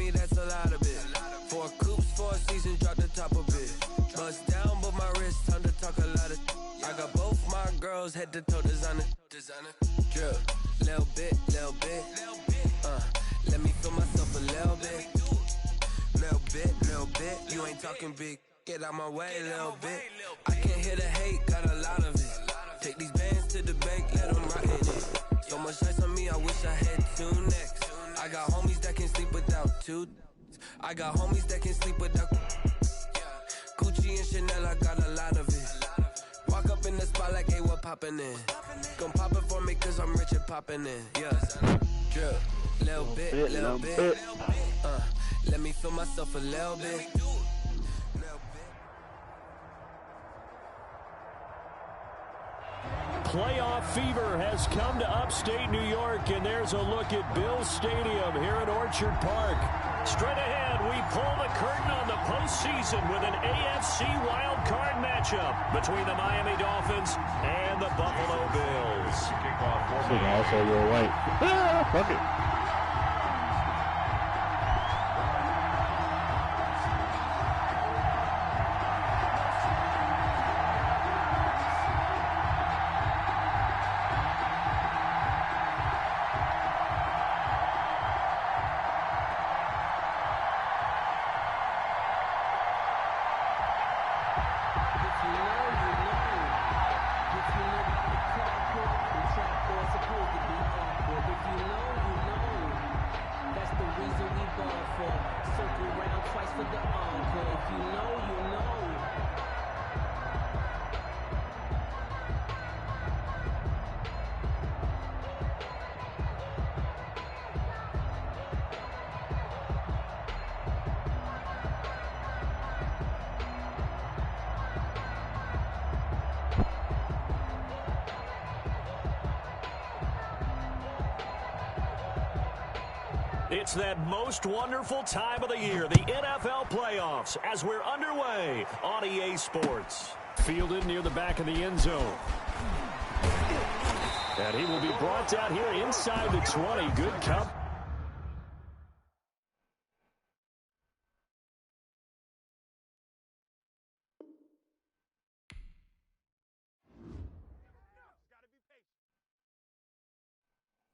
me, that's a lot of it. 4 coops, 4 seasons, drop the top of it. Bust down, but my wrist, time to talk a lot of. I got both my girls, head to toe designer. Drip, little bit. Let me feel myself a little bit. Little bit. You ain't talking big. Get out my way, little bit. I can't hear the hate, got a lot of it. Take these bands to the bank, let them rot in it. So much ice on me, I wish I had 2 necks. I got homies that can sleep without 2. I got homies that can sleep without. Gucci and Chanel, I got a lot of it. Walk up in the spot like, hey, what poppin' in? Gon' pop it for me, cause I'm rich and poppin' in. Yeah, drip, little bit. Let me feel myself a little bit. Playoff fever has come to upstate New York, and there's a look at Bills Stadium here at Orchard Park. Straight ahead, we pull the curtain on the postseason with an AFC Wildcard matchup between the Miami Dolphins and the Buffalo Bills. Also, you're white. Fuck it. It's that most wonderful time of the year, the NFL playoffs, as we're underway on EA Sports. Fielded near the back of the end zone. And he will be brought down here inside the 20. Good cover.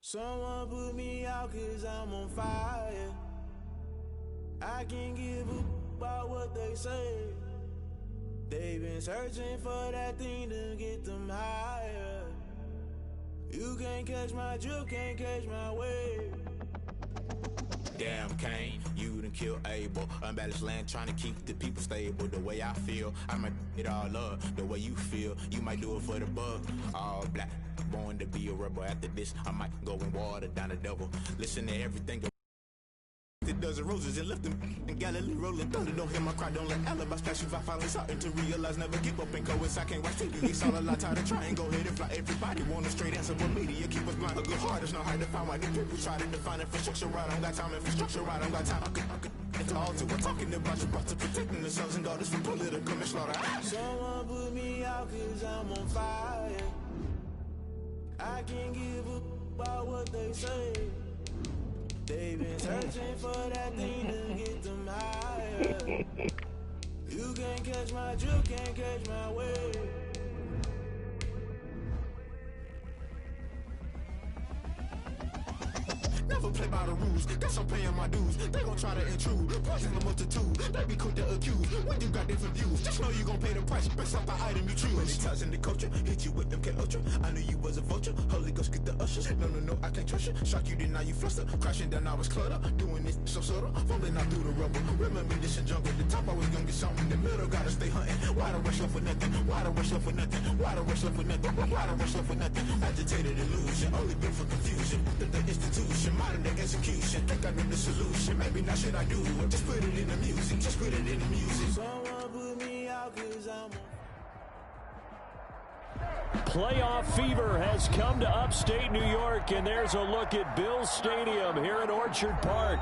Someone put me out cause I'm on fire. I can't give a about what they say. They've been searching for that thing to get them higher. You can't catch my drift, can't catch my wave. Damn Kane, you done killed Abel. Unbalanced land trying to keep the people stable. The way I feel, I might it all up. The way you feel, you might do it for the bug. All black, born to be a rebel. After this, I might go and water down the devil. Listen to everything. It dozen roses and left them in Galilee rolling thunder. Don't hear my cry, don't let alibis pass you. I finally starting to realize never give up and coincide. I can't watch TV, it's all a lot tired of trying. Go ahead and fly. Everybody want a straight answer, but media keep us blind. A good heart is not hard to find. Why the people try to define infrastructure right? I don't got time, infrastructure right? I don't got time. It's all to we're talking about you brought to protecting the sons and daughters from political manslaughter. Someone put me out cause I'm on fire. I can't give up about what they say. They've been searching for that thing to get them higher. You can't catch my drift, can't catch my wave. Never play by the rules, guess I'm paying my dues. They gon' try to intrude, poison the multitude. They be quick to accuse, when you got different views. Just know you gon' pay the price, based off the item you choose. Many times in the culture, hit you with them K-Ultra. I knew you was a vulture, Holy Ghost get the ushers. No, I can't trust you. Shock you, then now you fluster. Crashing down, I was cluttered. Doing this so subtle, fumbling out through the rubble. Remember this in jungle, the top I was gonna get something. The middle gotta stay hunting. Why the rush left for nothing? Why the rush left for nothing? Why the rush left for nothing? Why the rush left for nothing? Agitated illusion, only built for confusion. The institution, modern day execution. Think I know the solution. Maybe now should I do it? Just put it in the music. Just put it in the music. Someone put me out cause I'm Playoff fever has come to upstate New York, and there's a look at Bills Stadium here at Orchard Park.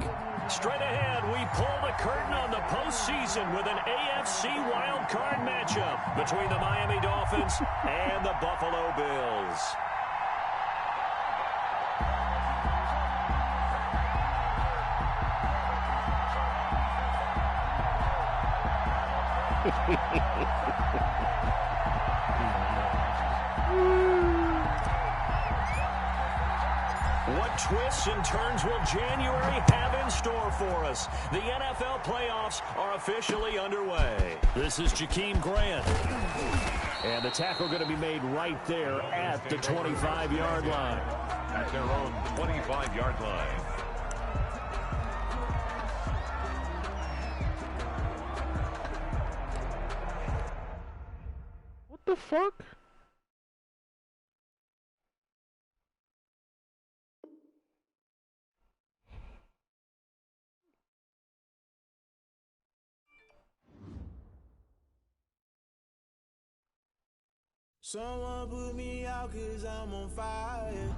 Straight ahead, we pull the curtain on the postseason with an AFC wildcard matchup between the Miami Dolphins and the Buffalo Bills. What twists and turns will January have in store for us? The NFL playoffs are officially underway. This is Jakeem Grant. And the tackle going to be made right there at the 25-yard line. At their own 25-yard line. What the fuck? Someone put me out 'cause I'm on fire.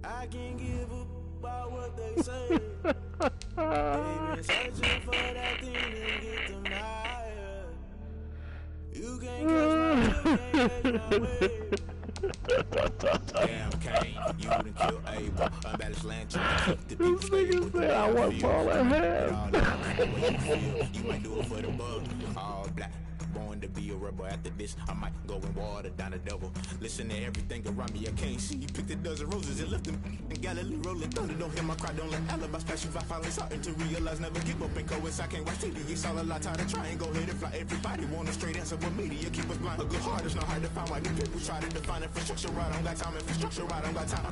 I can't give a about what they say. They've been searching for that thing to get them higher. You can't catch my way. Damn, Kane, you done killed Abel. Unbalanced land trying to keep the people stable. Said I want ball at half. You might do it for the bug. All black. Born to be a rebel. After this, I might go and water down the devil. Listen to everything around me, I can't see. You picked a dozen roses and left them in Galilee rolling thunder. Don't hear my cry, don't let alibis pass you. I finally starting to realize never give up and coincide. I can't watch TV, it's all a lot. Tired of trying, go ahead and fly. Everybody want a straight answer with media. Keep us blind. A good heart is not hard to find. Why do people try to define infrastructure right? I don't got time, infrastructure right. I don't got time. I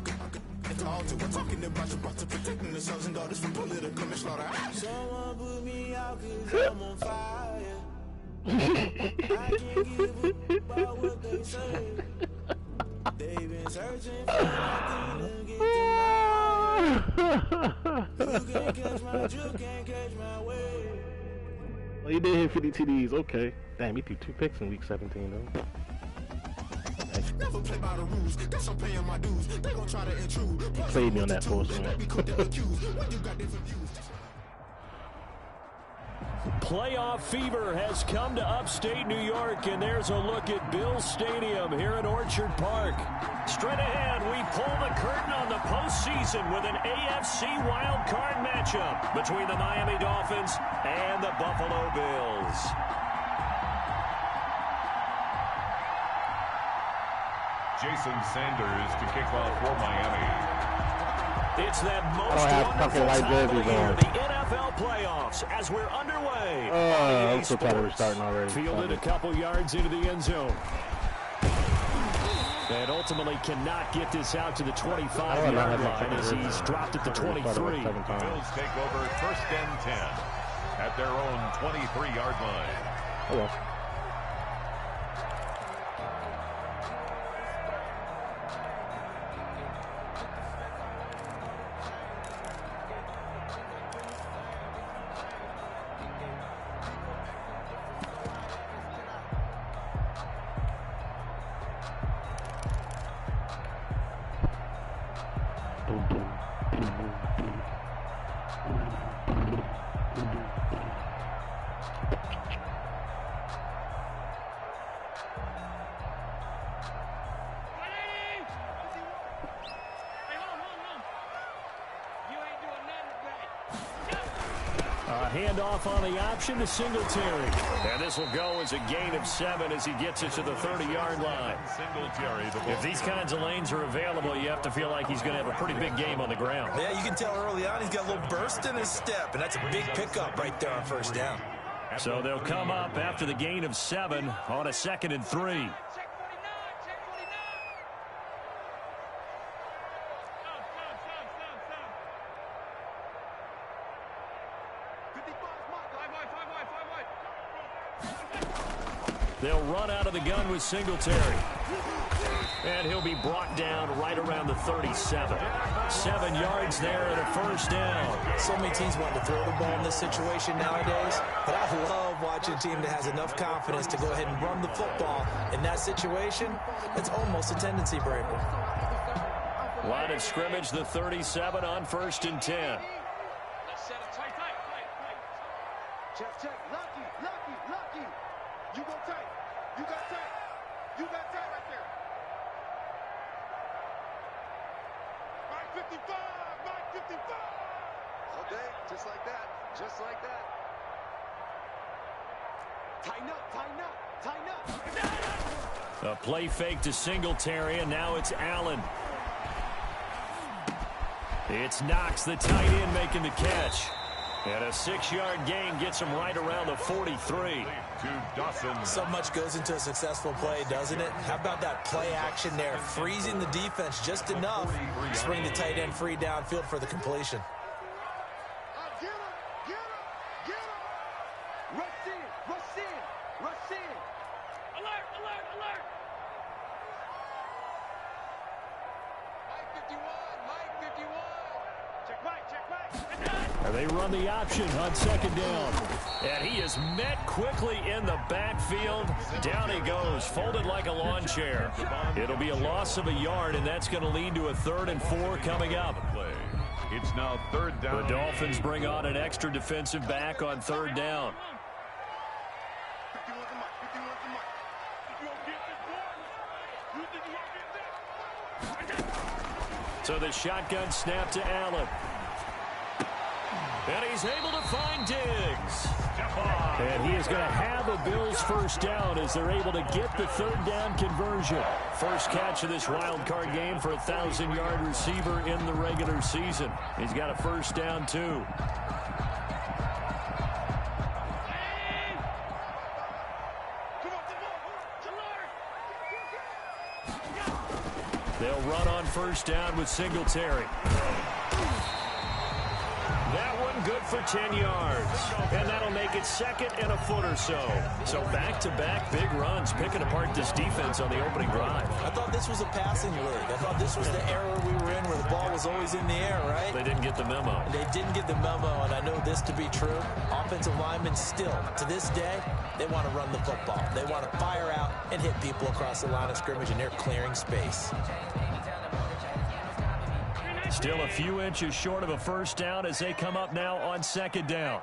could call to. We're talking about you, about to protecting the sons and daughters from political slaughter. Someone put me out 'cause I'm on fire. I can't give a about what they say. They've been searching for nothing to get them higher. You can't catch my drift, can't catch my way. Well, he did hit 50 TDs. Okay. Damn, he threw 2 picks in week 17 though. Never play by the rules. Guess I'm paying my dues. They gon' try to intrude. He played me on that force one. Playoff fever has come to upstate New York, and there's a look at Bills Stadium here in Orchard Park. Straight ahead, we pull the curtain on the postseason with an AFC Wildcard matchup between the Miami Dolphins and the Buffalo Bills. Jason Sanders to kick off for Miami. It's that most fucking white jerseys on. The NFL playoffs as we're underway. I'm so tired of restarting already. Fielded a couple yards into the end zone. And ultimately cannot get this out to the 25-yard line as he's dropped at the 23. The Bills take over 1st and 10 at their own 23-yard line. Oh well. Handoff on the option to Singletary. And this will go as a gain of 7 as he gets it to the 30-yard line. Singletary. If these kinds of lanes are available, you have to feel like he's going to have a pretty big game on the ground. Yeah, you can tell early on he's got a little burst in his step, and that's a big pickup right there on 1st down. So they'll come up after the gain of 7 on a 2nd and 3. They'll run out of the gun with Singletary. And he'll be brought down right around the 37. 7 yards there and a 1st down. So many teams want to throw the ball in this situation nowadays, but I love watching a team that has enough confidence to go ahead and run the football. In that situation, it's almost a tendency breaker. Line of scrimmage, the 37 on 1st and 10. Check. Lucky. You go tight. You got tight. You got tight right there. Mike 55. All day, just like that. Tighten up, tighten up, tighten up. A play fake to Singletary, and now it's Allen. It's Knox, the tight end, making the catch. And a 6-yard gain gets him right around the 43. So much goes into a successful play, doesn't it? How about that play action there? Freezing the defense just enough to bring the tight end free downfield for the completion. Get him, get him, get him. Rush in, rush in, rush in. Alert, alert, alert. Mike 51, Mike 51. Check right, check right. And they run the option on second down. And he is met quickly in the backfield. Down he goes, folded like a lawn chair. It'll be a loss of a yard, and that's going to lead to a 3rd and 4 coming up. It's now 3rd down. The Dolphins bring on an extra defensive back on 3rd down. So the shotgun snap to Allen. And he's able to find Diggs. And he is going to have a Bills first down as they're able to get the 3rd down conversion. First catch of this wild card game for a 1,000-yard receiver in the regular season. He's got a first down, too. They'll run on first down with Singletary. That one good for 10 yards. And that'll make it 2nd and a foot or so. So back-to-back big runs, picking apart this defense on the opening drive. I thought this was a passing league. I thought this was the era we were in where the ball was always in the air, right? They didn't get the memo. They didn't get the memo, and I know this to be true. Offensive linemen still, to this day, they want to run the football. They want to fire out and hit people across the line of scrimmage, and they're clearing space. Still a few inches short of a first down as they come up now on 2nd down.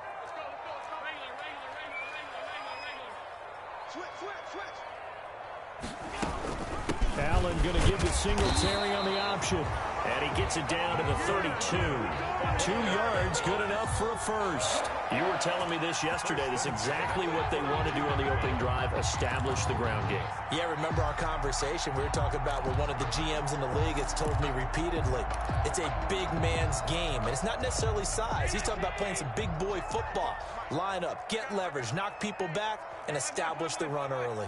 Allen going to give the Singletary on the option. And he gets it down to the 32. 2 yards, good enough for a first. You were telling me this yesterday. That's exactly what they want to do on the opening drive, establish the ground game. Yeah, remember our conversation. We were talking about what one of the GMs in the league has told me repeatedly. It's a big man's game, and it's not necessarily size. He's talking about playing some big boy football. Line up, get leverage, knock people back, and establish the run early.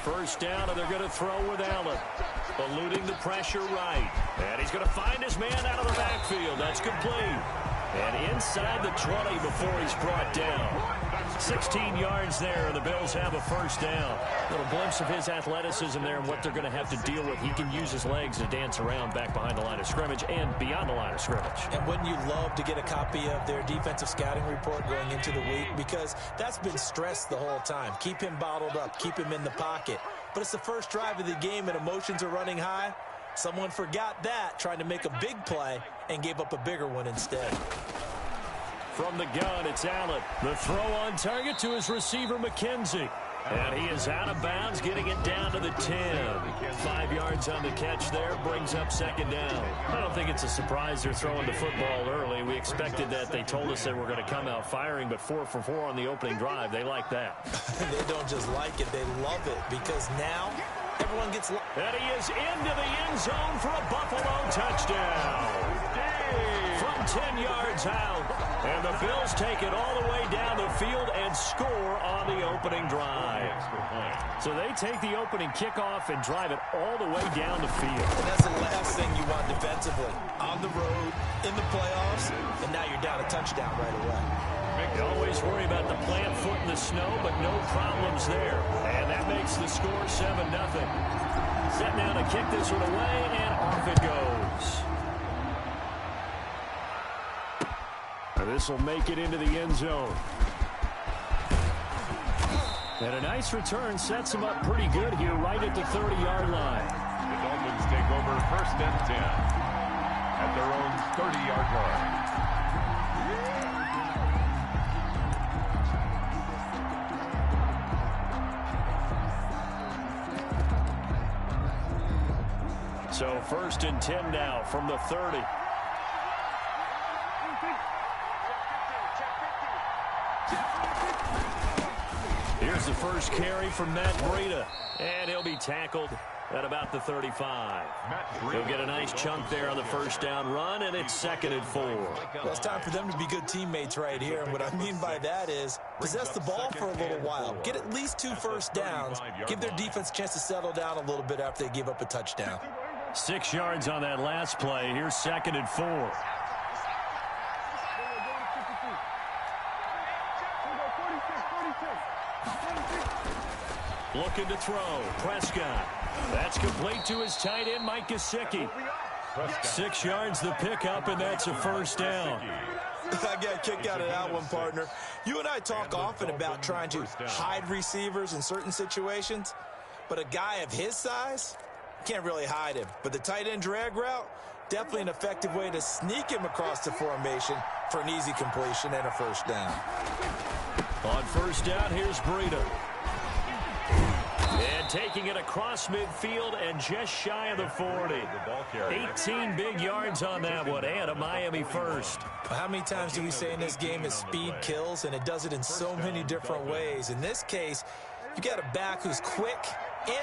First down, and they're going to throw with Allen. Eluding the pressure right. And he's going to find his man out of the backfield. That's complete. And inside the 20 before he's brought down. 16 yards there, and the Bills have a first down. Little glimpse of his athleticism there and what they're going to have to deal with. He can use his legs to dance around back behind the line of scrimmage and beyond the line of scrimmage. And wouldn't you love to get a copy of their defensive scouting report going into the week? Because that's been stressed the whole time. Keep him bottled up. Keep him in the pocket. But it's the first drive of the game and emotions are running high. Someone forgot that, trying to make a big play, and gave up a bigger one instead. From the gun, it's Allen. The throw on target to his receiver, McKenzie. And he is out of bounds, getting it down to the 10. 5 yards on the catch there, brings up second down. I don't think it's a surprise they're throwing the football early. We expected that. They told us they were going to come out firing, but 4 for 4 on the opening drive. They like that. They don't just like it, they love it, because now everyone gets... And he is into the end zone for a Buffalo touchdown. From 10 yards out. And the Bills take it all the way down the field and score on the opening drive. So they take the opening kickoff and drive it all the way down the field. And that's the last thing you want defensively. On the road, in the playoffs, and now you're down a touchdown right away. You always worry about the plant foot in the snow, but no problems there. And that makes the score 7-0. Set now to kick this one away, and off it goes. This will make it into the end zone. And a nice return sets him up pretty good here right at the 30-yard line. The Dolphins take over 1st and 10 at their own 30-yard line. So 1st and 10 now from the 30. Here's the first carry from Matt Breida, and he'll be tackled at about the 35. He'll get a nice chunk there on the first down run, and it's 2nd and 4. Well, it's time for them to be good teammates right here, and what I mean by that is possess the ball for a little while, get at least 2 first downs, give their defense a chance to settle down a little bit after they give up a touchdown. 6 yards on that last play. Here's 2nd and 4. Looking to throw. Prescott. That's complete to his tight end, Mike Gesicki. 6 yards the pickup, and that's a first down. I got a kick out of that one, partner. You and I talk often about trying to hide receivers in certain situations, but a guy of his size can't really hide him. But the tight end drag route, definitely an effective way to sneak him across the formation for an easy completion and a first down. On first down, here's Breida. And taking it across midfield and just shy of the 40. 18 big yards on that one, and a Miami first. How many times do we say in this game that speed kills, and it does it in so many different ways? In this case, you got a back who's quick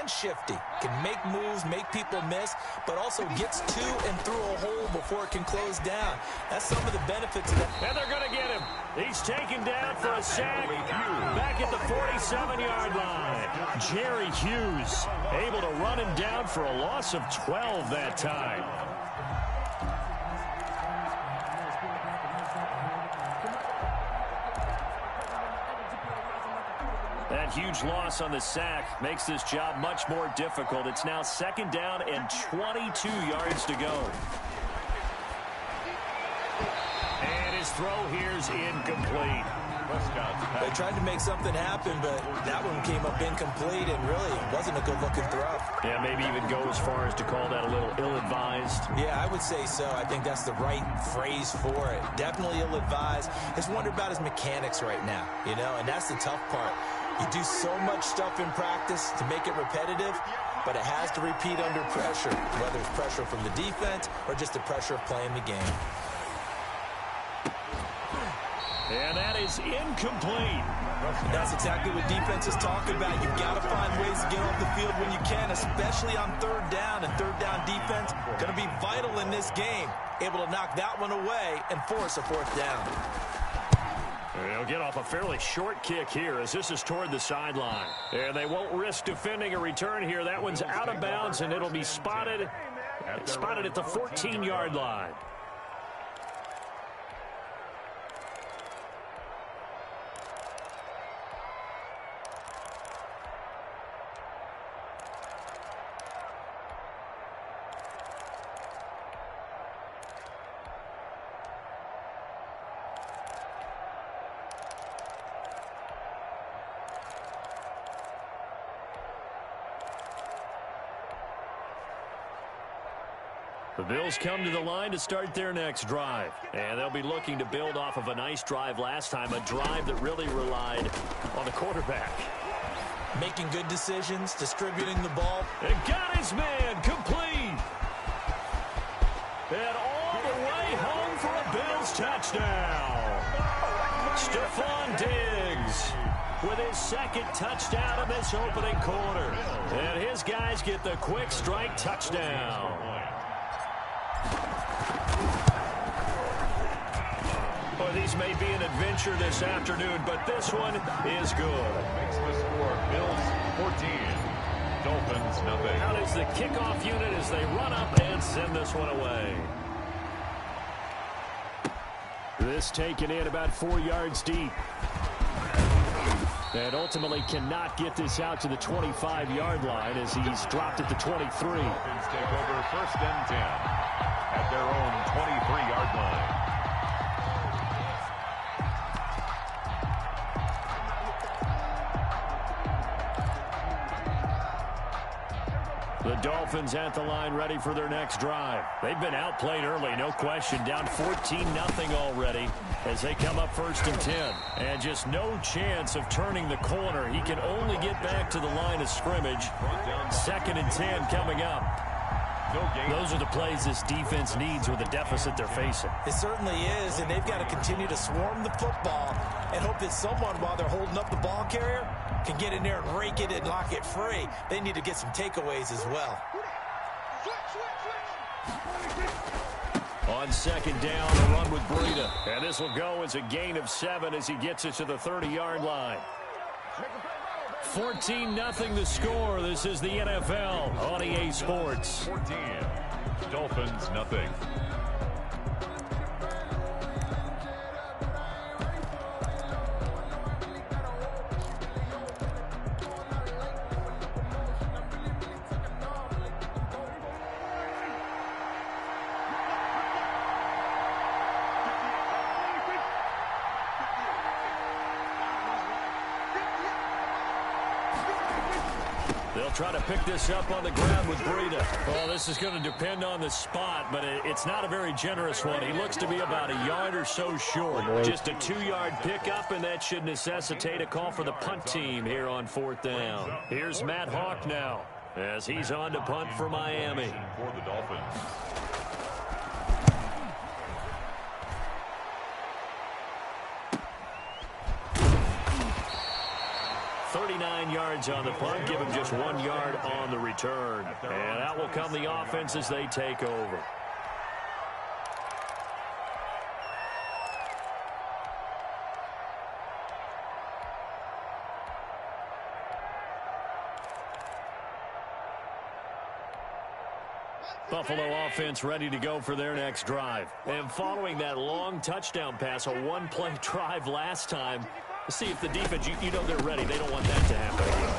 and shifty, can make moves, make people miss, but also gets to and through a hole before it can close down. That's some of the benefits of that. And they're going to get him. He's taken down for a sack back at the 47-yard line. Jerry Hughes able to run him down for a loss of 12 that time. That huge loss on the sack makes this job much more difficult. It's now 2nd down and 22 yards to go. And his throw here's incomplete. They tried to make something happen, but that one came up incomplete, and really wasn't a good-looking throw. Yeah, maybe even go as far as to call that a little ill-advised. Yeah, I would say so. I think that's the right phrase for it. Definitely ill-advised. Just wonder about his mechanics right now, you know, and that's the tough part. You do so much stuff in practice to make it repetitive, but it has to repeat under pressure, whether it's pressure from the defense or just the pressure of playing the game. And that is incomplete. That's exactly what defenses talk about. You've got to find ways to get off the field when you can, especially on 3rd down. And 3rd down defense going to be vital in this game. Able to knock that one away and force a 4th down. They'll get off a fairly short kick here as this is toward the sideline. And they won't risk defending a return here. That one's out of bounds, and it'll be spotted at the 14-yard line. The Bills come to the line to start their next drive. And they'll be looking to build off of a nice drive last time, a drive that really relied on the quarterback. Making good decisions, distributing the ball. And got his man complete. And all the way home for a Bills touchdown. Stephon Diggs with his 2nd touchdown in this opening quarter. And his guys get the quick strike touchdown. Boy, these may be an adventure this afternoon, but this one is good. Makes the score Bills 14, Dolphins nothing. Out is the kickoff unit as they run up and send this one away. This taken in about 4 yards deep. And ultimately cannot get this out to the 25-yard line as he's dropped at the 23. Dolphins take over 1st and 10 at their own 23-yard line. The Dolphins at the line ready for their next drive. They've been outplayed early, no question. Down 14-0 already as they come up 1st and 10. And just no chance of turning the corner. He can only get back to the line of scrimmage. 2nd and 10 coming up. Those are the plays this defense needs with the deficit they're facing. It certainly is, and they've got to continue to swarm the football and hope that someone, while they're holding up the ball carrier, can get in there and rake it and lock it free. They need to get some takeaways as well. On second down, a run with Breida. And this will go as a gain of 7 as he gets it to the 30-yard line. 14-0 the score. This is the NFL on EA Sports. 14. Dolphins, nothing. They'll try to pick this up on the ground with Breida. Well, this is going to depend on the spot, but it's not a very generous one. He looks to be about a yard or so short. Just a 2-yard pickup, and that should necessitate a call for the punt team here on 4th down. Here's Matt Hawk now as he's on to punt for Miami. For the Dolphins. 39 yards on the punt, give him just 1 yard on the return. And out will come the offense as they take over. Buffalo offense ready to go for their next drive. And following that long touchdown pass, a one-play drive last time, see if the defense, you know they're ready. They don't want that to happen again.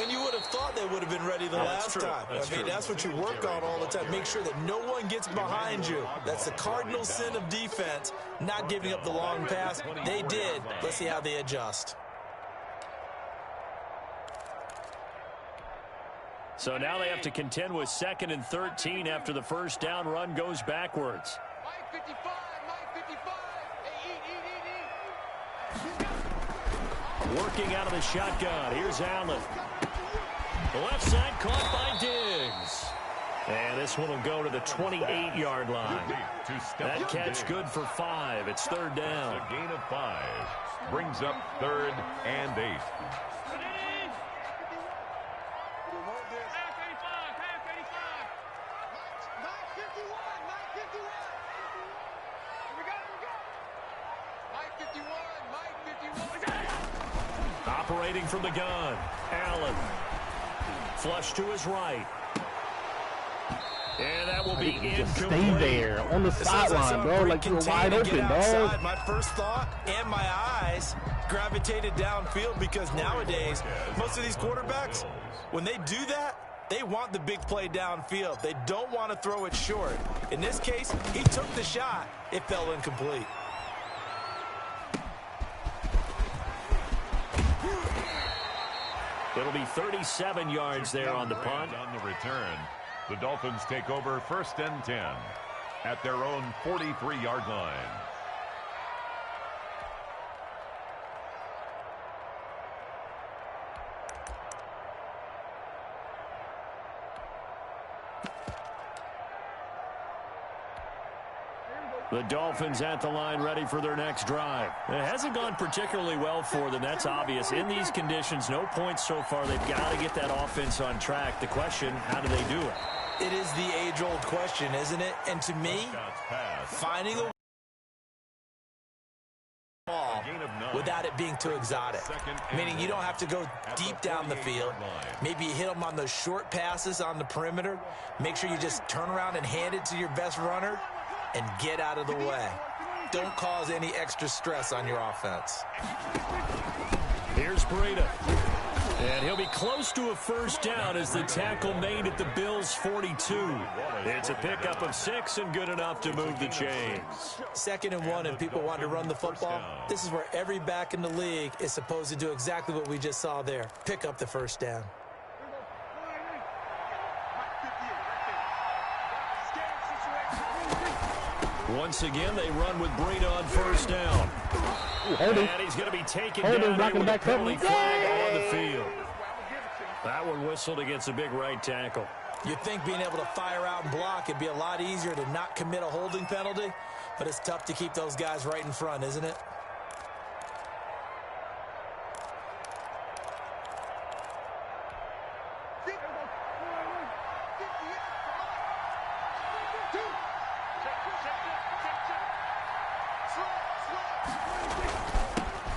And you would have thought they would have been ready the last time. That's what you work on all the time. Make sure that no one gets behind you. That's the cardinal sin of defense, not giving up the long pass. They did. Let's see how they adjust. So now they have to contend with 2nd and 13 after the first down run goes backwards. Mike 55, Mike 55. Hey, eat. Working out of the shotgun. Here's Allen. The left side caught by Diggs. And this one will go to the 28-yard line. That catch good for 5. It's 3rd down. A gain of 5. Brings up 3rd and 8. Operating from the gun, Allen. Flush to his right. And that will be incomplete. Stay there on the sideline, bro, like you were wide open, dog. My first thought and my eyes gravitated downfield because nowadays, most of these quarterbacks, when they do that, they want the big play downfield. They don't want to throw it short. In this case, he took the shot. It fell incomplete. It'll be 37 yards there on the punt. On the return, the Dolphins take over 1st and 10 at their own 43-yard line. The Dolphins at the line ready for their next drive. It hasn't gone particularly well for them. That's obvious. In these conditions, no points so far. They've got to get that offense on track. The question, how do they do it? It is the age-old question, isn't it? And to me, finding a ball without it being too exotic. Meaning you don't have to go deep down the field. Maybe you hit them on those short passes on the perimeter. Make sure you just turn around and hand it to your best runner and get out of the way. Don't cause any extra stress on your offense. Here's Breida. And he'll be close to a first down as the tackle made at the Bills' 42. It's a pickup of 6 and good enough to move the chains. 2nd and 1 and people want to run the football. This is where every back in the league is supposed to do exactly what we just saw there. Pick up the first down. Once again, they run with Breida on first down. And he's going to be taken down with a penalty flag on the field. That one whistled against a big right tackle. You'd think being able to fire out and block it'd be a lot easier to not commit a holding penalty, but it's tough to keep those guys right in front, isn't it?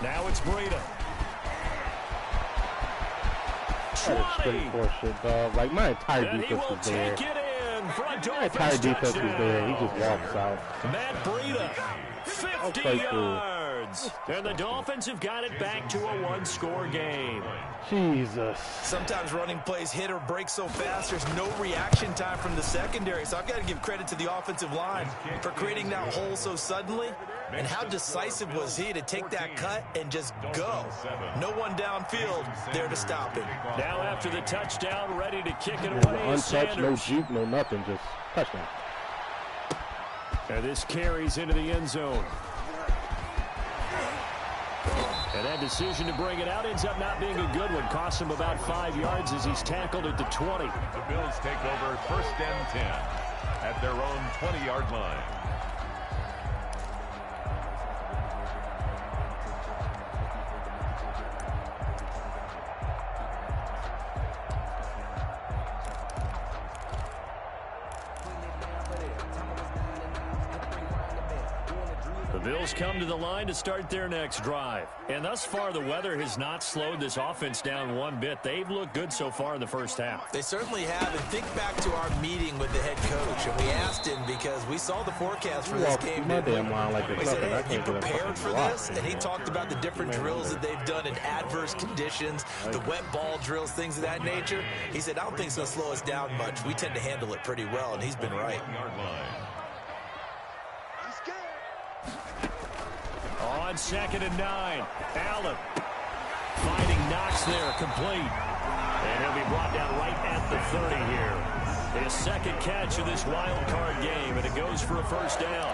Now it's Breida. That is straight horseshit, dog. Like, my entire And he defense will was there. take it in for a My Dolphins entire defense was there. He touchdown. just walks out. Matt Breida, 50 Okay, cool. yards. And the Dolphins have got it back to a one-score game. Jesus. Sometimes running plays hit or break so fast, there's no reaction time from the secondary. So I've got to give credit to the offensive line for creating that hole so suddenly. And how decisive was he to take that cut and just go? No one downfield there to stop him. Now after the touchdown, ready to kick it Yeah, away is untouched, no Sanders. juke, no nothing. Just touchdown. And this carries into the end zone. And that decision to bring it out ends up not being a good one. Costs him about 5 yards as he's tackled at the 20. The Bills take over 1st and 10 at their own 20-yard line. The Bills come to the line to start their next drive. And thus far, the weather has not slowed this offense down one bit. They've looked good so far in the first half. They certainly have. And think back to our meeting with the head coach. And we asked him because we saw the forecast for this game. My damn line like We said, hey, have you prepared for this? And he talked about the different drills that they've done in adverse conditions, the wet ball drills, things of that nature. He said, I don't think it's going to slow us down much. We tend to handle it pretty well, and he's been right. On 2nd and 9, Allen finding Knox there, complete. And he'll be brought down right at the 30 here. His second catch of this wild card game, and it goes for a first down.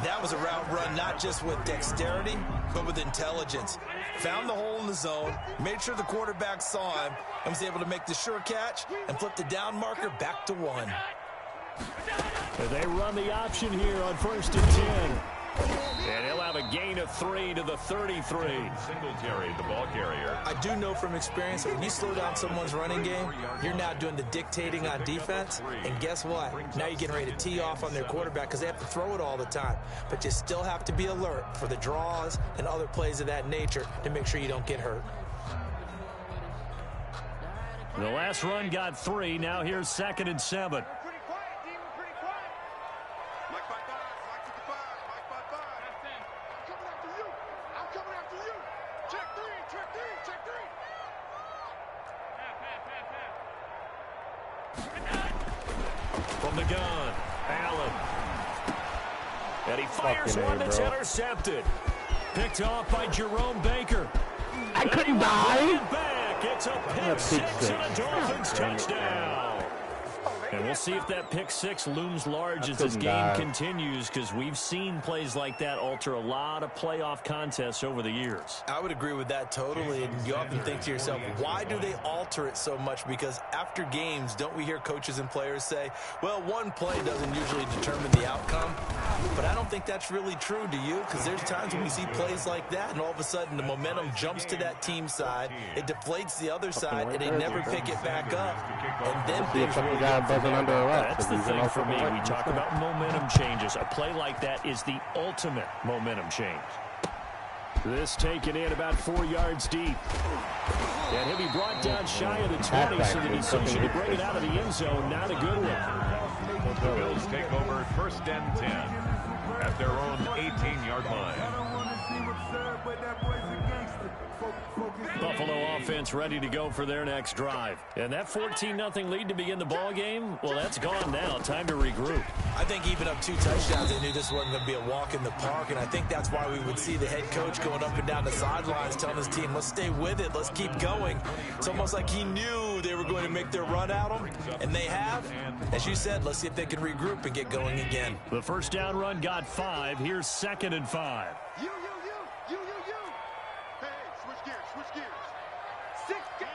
That was a route run not just with dexterity, but with intelligence. Found the hole in the zone, made sure the quarterback saw him, and was able to make the sure catch and flip the down marker back to 1. And they run the option here on 1st and 10. And he'll have a gain of 3 to the 33. Singletary, the ball carrier. I do know from experience that when you slow down someone's running game, you're now doing the dictating on defense. And guess what? Now you're getting ready to tee off on their quarterback because they have to throw it all the time. But you still have to be alert for the draws and other plays of that nature to make sure you don't get hurt. The last run got 3. Now here's 2nd and 7. From the gun, Allen. And he fires one that's intercepted. Picked off by Jerome Baker. I couldn't die. Back. It's a pick six and a Dolphins touchdown. And we'll see if that pick six looms large as this game continues, because we've seen plays like that alter a lot of playoff contests over the years. I would agree with that totally, and you often think to yourself, why do they alter it so much? Because after games, don't we hear coaches and players say, well, one play doesn't usually determine the outcome? But I don't think that's really true, do you? Because there's times when we see plays like that, and all of a sudden the momentum jumps to that team side, it deflates the other side, and they never pick it back up. And then things really under arrest. That's the thing for me. We talk about momentum changes. A play like that is the ultimate momentum change. This taken in about 4 yards deep. And he'll be brought down shy of the 20, so the decision to bring it out of the end zone, not a good one. The Bills take over 1st and 10 at their own 18-yard line. Buffalo offense ready to go for their next drive. And that 14-0 lead to begin the ball game, well, that's gone now. Time to regroup. I think even up 2 touchdowns, they knew this wasn't going to be a walk in the park, and I think that's why we would see the head coach going up and down the sidelines telling his team, let's stay with it, let's keep going. It's almost like he knew they were going to make their run at him, and they have. As you said, let's see if they can regroup and get going again. The first down run got 5. Here's 2nd and 5. You. Hey, switch gears. 6 down.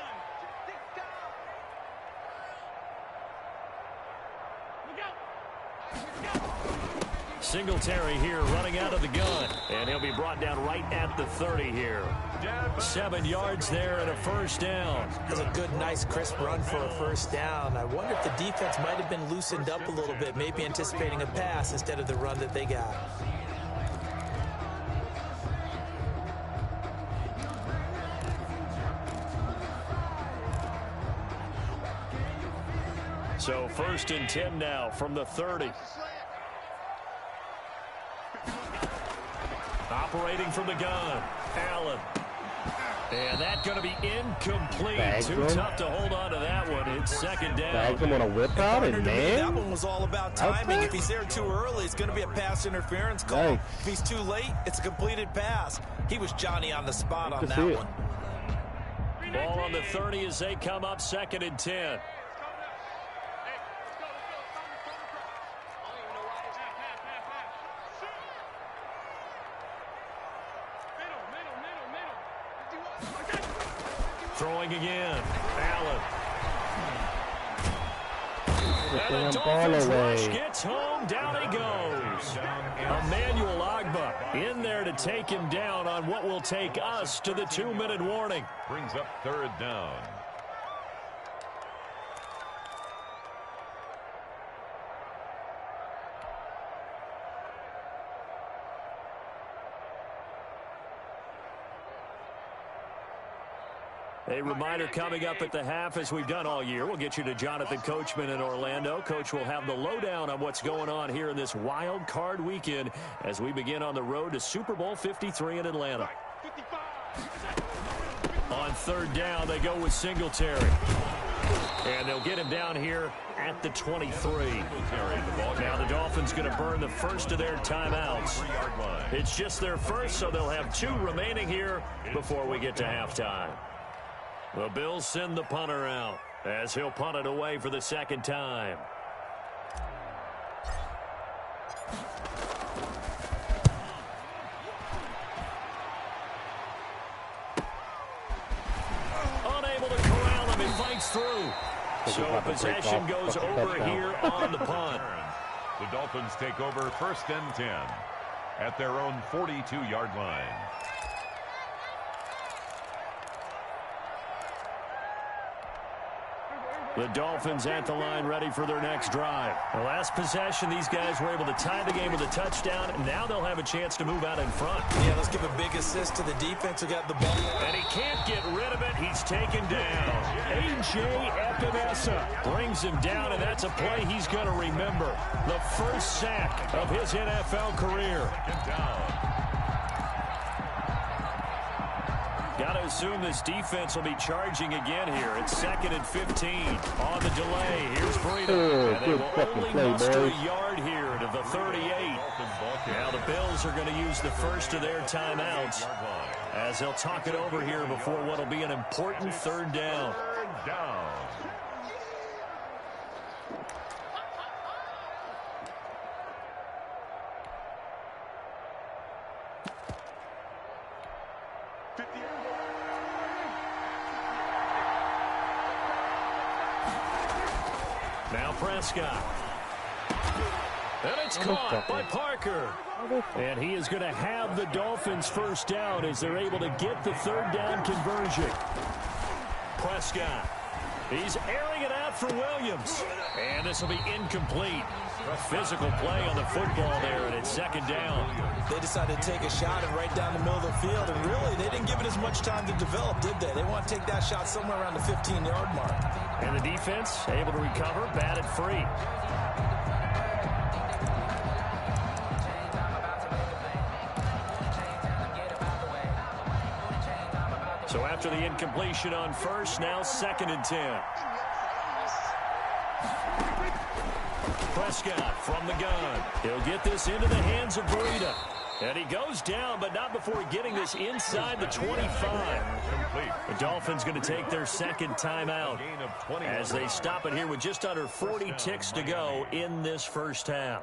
Singletary here running out of the gun. And he'll be brought down right at the 30 here. 7 yards there and a first down. That's a good, nice, crisp run for a first down. I wonder if the defense might have been loosened up a little bit, maybe anticipating a pass instead of the run that they got. So 1st and 10 now from the 30. Operating from the gun, Allen. And that's going to be incomplete. Too tough to hold on to that one. It's 2nd down. Bags him on a whip out and man. That one was all about timing. If he's there too early, it's going to be a pass interference call. If he's too late, it's a completed pass. He was Johnny on the spot on that one. Ball on the 30 as they come up 2nd and 10. Throwing again. Allen. And the Dolphins rush gets home. Down he goes. Emmanuel Ogbah in there to take him down on what will take us to the 2-minute warning. Brings up 3rd down. A reminder coming up at the half, as we've done all year. We'll get you to Jonathan Coachman in Orlando. Coach will have the lowdown on what's going on here in this wild card weekend as we begin on the road to Super Bowl 53 in Atlanta. On 3rd down, they go with Singletary. And they'll get him down here at the 23. Now the Dolphins going to burn the first of their timeouts. It's just their first, so they'll have 2 remaining here before we get to halftime. The Bills send the punter out as he'll punt it away for the 2nd time. Unable to corral him. He fights through. So possession goes over here on the punt. The Dolphins take over 1st and 10 at their own 42-yard line. The Dolphins at the line ready for their next drive. The last possession, these guys were able to tie the game with a touchdown, and now they'll have a chance to move out in front. Yeah, let's give a big assist to the defense who got the ball. And he can't get rid of it. He's taken down. A.J. Epinesa brings him down, and that's a play he's going to remember. The first sack of his NFL career. Got to assume this defense will be charging again here. It's 2nd and 15 on the delay. Here's Breida. And they will only muster a yard here to the 38. Now the Bills are going to use the first of their timeouts as they'll talk it over here before what will be an important 3rd down. Now Prescott. And it's caught by Parker. And he is going to have the Dolphins first down as they're able to get the 3rd down conversion. Prescott. He's airing it out for Williams. And this will be incomplete. A physical play on the football there, and it's 2nd down. They decided to take a shot and right down the middle of the field, and really, they didn't give it as much time to develop, did they? They want to take that shot somewhere around the 15-yard mark. And the defense able to recover, batted free. So after the incompletion on first, now 2nd and 10. Prescott from the gun. He'll get this into the hands of Breida. And he goes down, but not before getting this inside the 25. The Dolphins going to take their 2nd timeout as they stop it here with just under 40 ticks to go in this first half.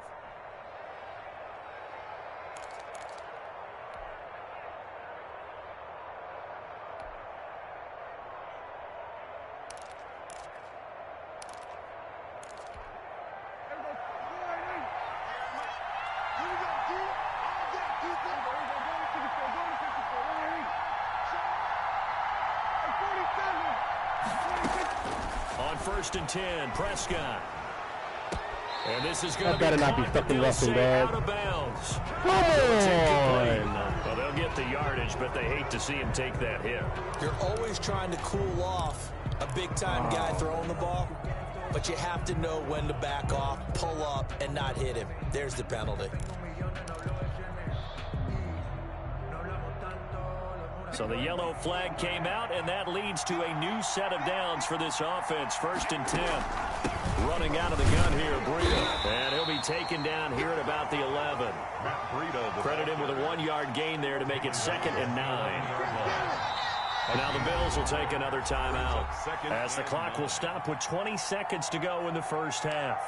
Here we go. On 1st and 10, Prescott. And this is going to better not be fucking roughing, dog. Out of bounds. Come on. Well, they'll get the yardage, but they hate to see him take that hit. You're always trying to cool off a big-time guy throwing the ball, but you have to know when to back off, pull up, and not hit him. There's the penalty. So the yellow flag came out, and that leads to a new set of downs for this offense. 1st and 10. Running out of the gun here, Breida. And he'll be taken down here at about the 11. Credit him with a 1-yard gain there to make it 2nd and 9. And now the Bills will take another timeout as the clock will stop with 20 seconds to go in the first half.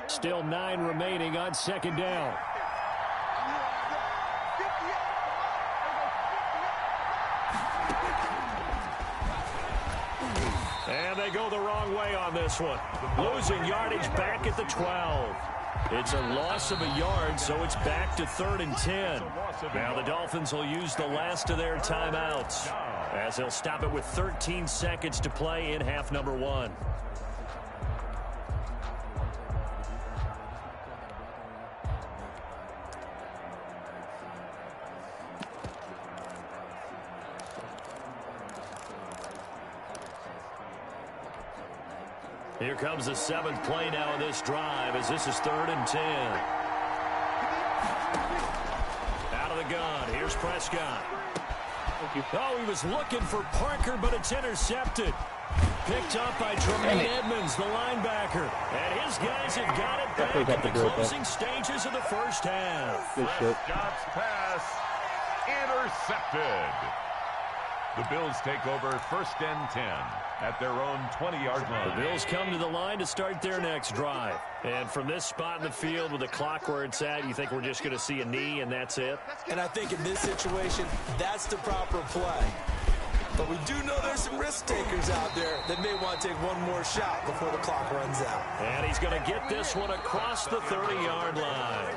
Still 9 remaining on 2nd down. And they go the wrong way on this one. Losing yardage back at the 12. It's a loss of a yard, so it's back to 3rd and 10. Now the Dolphins will use the last of their timeouts as they'll stop it with 13 seconds to play in half number 1. Here comes the 7th play now of this drive as this is 3rd and 10. Out of the gun. Here's Prescott. Oh, he was looking for Parker, but it's intercepted. Picked up by Tremaine Edmonds, the linebacker. And his guys have got it back at the closing stages of the first half. Prescott's pass intercepted. The Bills take over 1st and 10 at their own 20-yard line. The Bills come to the line to start their next drive. And from this spot in the field with the clock where it's at, you think we're just going to see a knee and that's it? And I think in this situation, that's the proper play. But we do know there's some risk takers out there that may want to take one more shot before the clock runs out. And he's going to get this one across the 30-yard line.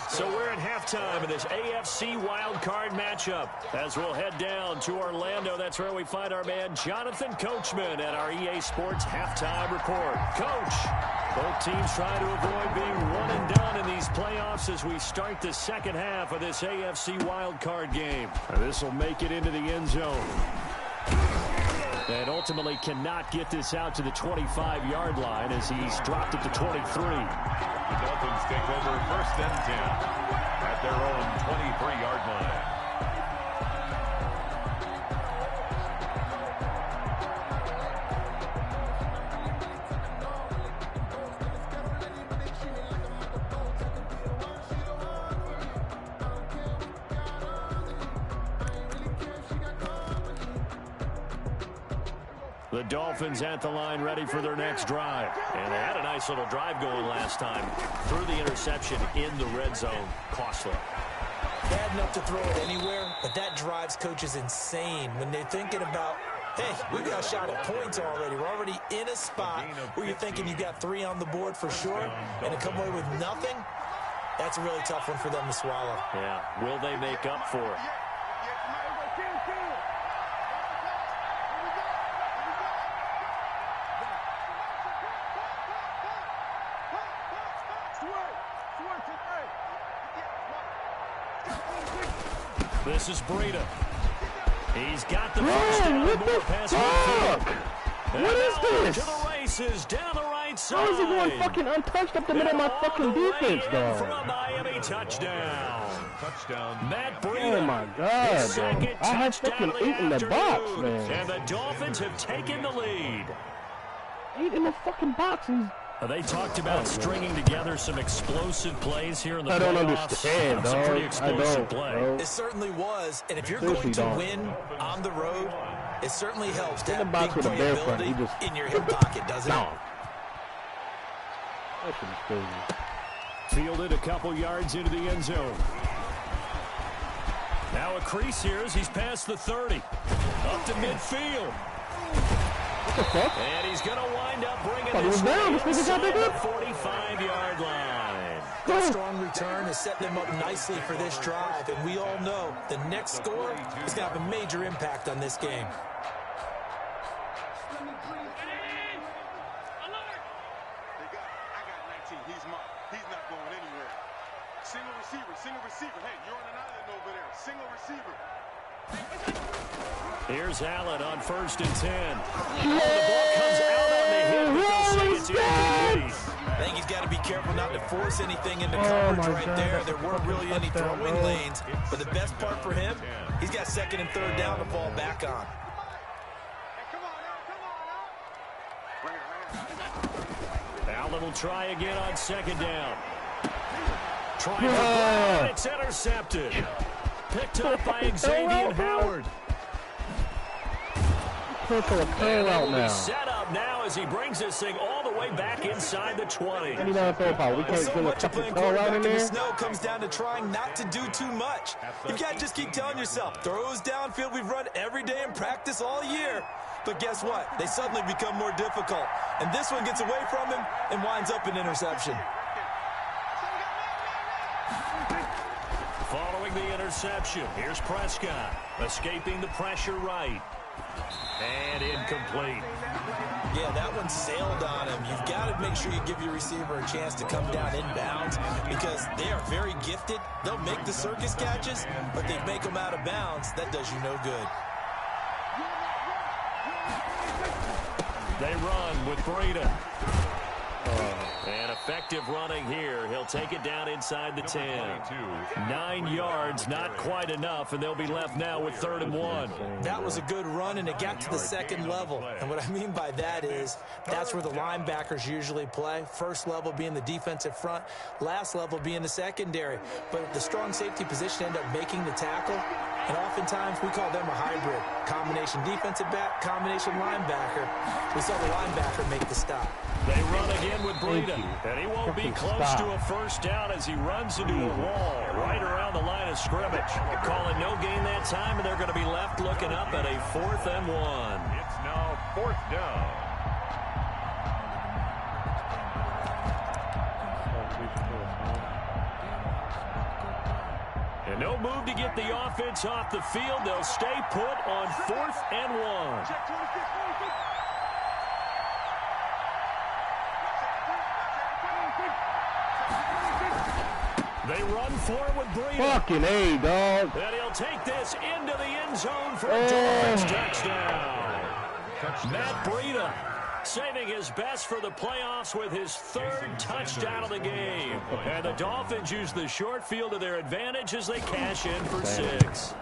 So we're at halftime in this AFC Wildcard matchup as we'll head down to Orlando. That's where we find our man Jonathan Coachman at our EA Sports Halftime Report. Coach, both teams trying to avoid being one and done in these playoffs as we start the second half of this AFC Wildcard game. And this will make it into the end zone. And ultimately cannot get this out to the 25-yard line as he's dropped it to 23. The Dolphins take over 1st and 10 at their own 23-yard line. The Dolphins at the line ready for their next drive. And they had a nice little drive going last time. Threw the interception in the red zone. Costly. Bad enough to throw it anywhere, but that drives coaches insane when they're thinking about, hey, we got a shot at points already. We're already in a spot where you're thinking you got 3 on the board for sure, and to come away with nothing, that's a really tough one for them to swallow. Yeah, will they make up for it? This is Breida. He's got the first down. What the fuck? What is this? To the races, down the right side. How is he going fucking untouched up the middle of my fucking defense, dog? For a Miami touchdown. Matt Breida. Oh my God, bro. I had fucking 8 in the box, man. And the Dolphins have taken the lead. 8 in the fucking box. They talked about stringing together some explosive plays here in the playoffs. I don't understand, dog. Some pretty explosive play. Bro. It certainly was, and if you're going to win on the road, it certainly helps to have big playability in your hip pocket, doesn't it? That shit is crazy. Fielded a couple yards into the end zone. Now a crease here as he's past the 30. Up to midfield. the fuck? And he's going to wind up bringing this down the 45-yard line. That strong return has set them up nicely for this drive, and we all know the next score is going to have a major impact on this game. Here's Allen on 1st and 10. The ball comes out on the hit, but they'll say it's incomplete. I think he's got to be careful not to force anything into coverage right there. There weren't really any throwing lanes, but the best part for him, he's got 2nd and 3rd down to fall back on. Allen will try again on 2nd down. Trying for Brown, it's intercepted. Picked up by Xavier Howard. Set up now as he brings this thing all the way back inside the 20. So much of playing quarterback in the snow comes down to trying not to do too much. You've got to just keep telling yourself, throws downfield we've run every day in practice all year. But guess what? They suddenly become more difficult. And this one gets away from him and winds up an interception. Following the interception, here's Prescott, escaping the pressure right. And incomplete. Yeah, that one sailed on him. You've got to make sure you give your receiver a chance to come down inbounds because they are very gifted. They'll make the circus catches, but they make them out of bounds. That does you no good. They run with Breida. And effective running here. He'll take it down inside the 10. 9 yards, not quite enough, and they'll be left now with 3rd and 1. That was a good run, and it got to the 2nd level. And what I mean by that is that's where the linebackers usually play. First level being the defensive front, last level being the secondary. But the strong safety position ended up making the tackle, and oftentimes we call them a hybrid. Combination defensive back, combination linebacker. We saw the linebacker make the stop. They run again with Breida, and he won't be close to a 1st down as he runs into a wall right around the line of scrimmage. Calling no gain that time, and they're going to be left looking up at a 4th and 1. It's now 4th down. And no move to get the offense off the field. They'll stay put on 4th and 1. They run forward with Breida. Fucking A, dog. And he'll take this into the end zone for a Dolphins touchdown. Matt Breida saving his best for the playoffs with his 3rd touchdown of the game. And the Dolphins use the short field to their advantage as they cash in for 6.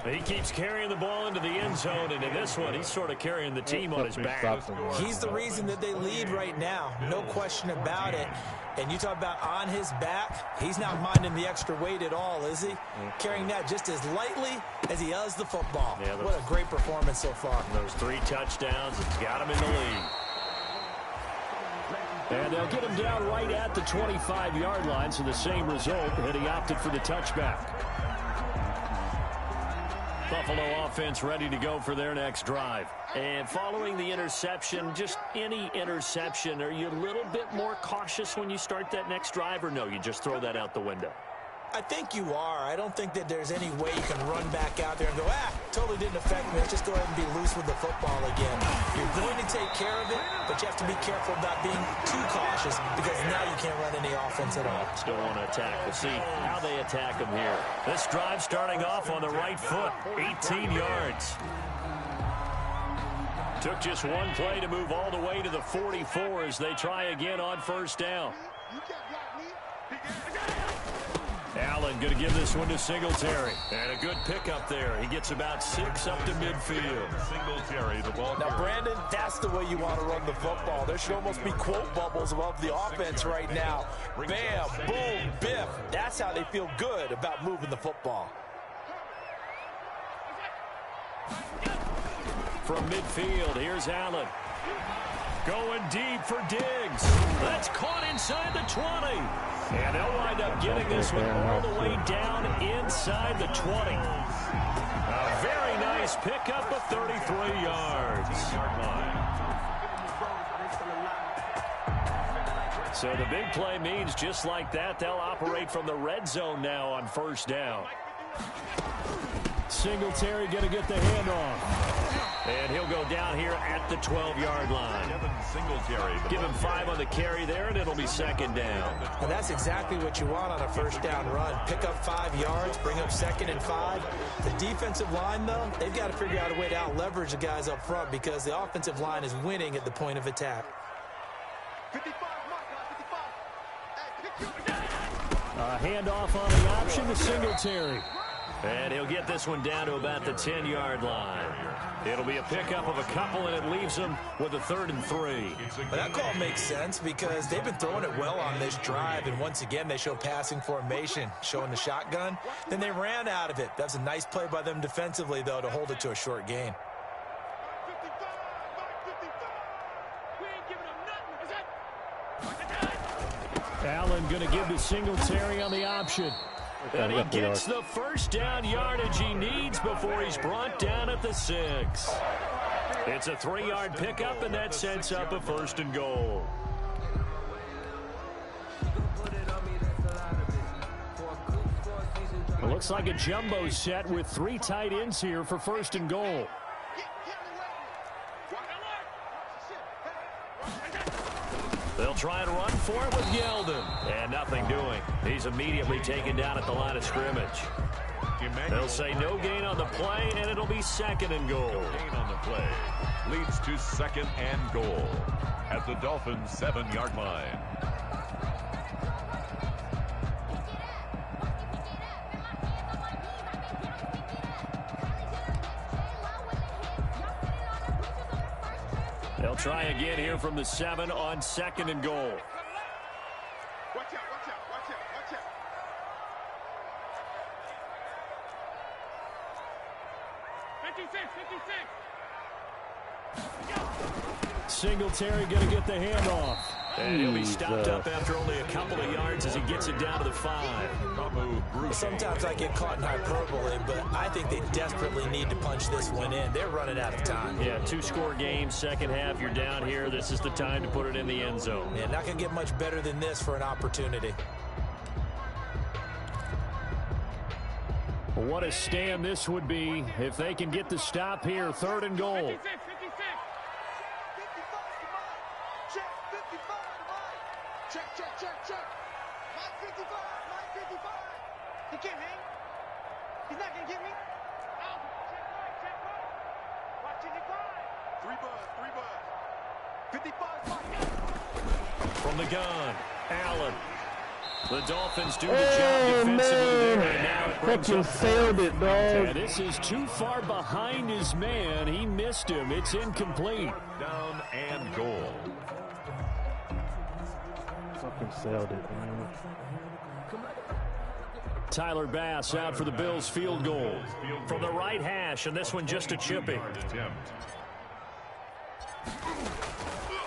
He keeps carrying the ball into the end zone, and in this one, he's sort of carrying the team on his back. He's the reason that they lead right now, no question about it. And you talk about on his back, he's not minding the extra weight at all, is he? Carrying that just as lightly as he does the football. Yeah, what a great performance so far. Those 3 touchdowns, it's got him in the lead. And they'll get him down right at the 25-yard line, so the same result, and he opted for the touchback. Buffalo offense ready to go for their next drive. And following the interception, just any interception, are you a little bit more cautious when you start that next drive, or no, you just throw that out the window? I think you are. I don't think that there's any way you can run back out there and go, totally didn't affect me. Let's just go ahead and be loose with the football again. You're going to take care of it, but you have to be careful about being too cautious because now you can't run any offense at all. Still want to attack. We'll see how they attack him here. This drive starting off on the right foot, 18 yards. Took just one play to move all the way to the 44 as they try again on 1st down. Allen going to give this one to Singletary. And a good pickup there. He gets about 6 up to midfield. Singletary, the ball. Now, Brandon, that's the way you want to run the football. There should almost be quote bubbles above the offense right now. Bam, boom, biff. That's how they feel good about moving the football. From midfield, here's Allen. Going deep for Diggs. That's caught inside the 20. And they'll wind up getting this one all the way down inside the 20. A very nice pickup of 33 yards. So the big play means just like that, they'll operate from the red zone now on first down. Singletary going to get the handoff. And he'll go down here at the 12-yard line. Give him 5 on the carry there, and it'll be second down. And that's exactly what you want on a first down run. Pick up 5 yards, bring up 2nd and 5. The defensive line, though, they've got to figure out a way to out-leverage the guys up front because the offensive line is winning at the point of attack. 55, A handoff on the option to Singletary. And he'll get this one down to about the 10-yard line. It'll be a pickup of a couple, and it leaves them with a 3rd and 3. But that call makes sense because they've been throwing it well on this drive, and once again they show passing formation, showing the shotgun. Then they ran out of it. That's a nice play by them defensively, though, to hold it to a short gain. Allen going to give to Singletary on the option. And he gets the first down yardage he needs before he's brought down at the 6. It's a 3-yard pickup, and that sets up a 1st and goal. It looks like a jumbo set with 3 tight ends here for 1st and goal. They'll try and run for it with Yeldon. And nothing doing. He's immediately taken down at the line of scrimmage. They'll say no gain on the play, and it'll be 2nd and goal. Gain on the play leads to 2nd and goal at the Dolphins' 7-yard line. They'll try again here from the 7 on 2nd and goal. Watch out, watch out, watch out, watch out. Singletary going to get the handoff. And he'll be stopped up after only a couple of yards as he gets it down to the 5. Sometimes I get caught in hyperbole, but I think they desperately need to punch this one in. They're running out of time. Yeah, 2-score game, second half, you're down here. This is the time to put it in the end zone. Yeah, not going to get much better than this for an opportunity. What a stand this would be if they can get the stop here. 3rd and goal. 56, 56. 55, check, 55, check, check, check, check. Mike 55, Mike 55. He can't hang. He's not going to get me. Out. Check right. Watch it, 5. 3 buzz. 55, From the gun, Allen. The Dolphins do the job defensively there, and now it brings fucking sailed it, dog. And this is too far behind his man. He missed him. It's incomplete. Down and goal. Fucking sailed it, man. Tyler Bass out for the Bills field goal. From the right hash, and this one just a chipping.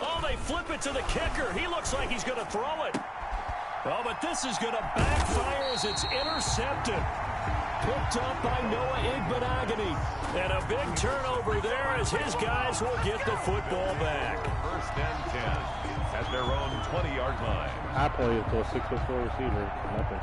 Oh, they flip it to the kicker. He looks like he's going to throw it. Oh, but this is going to backfire as it's intercepted. Picked up by Noah Igbenogany. And a big turnover there as his guys will get the football back. 1st and 10 at their own 20-yard line. I pointed to a 6'4" receiver. Nothing.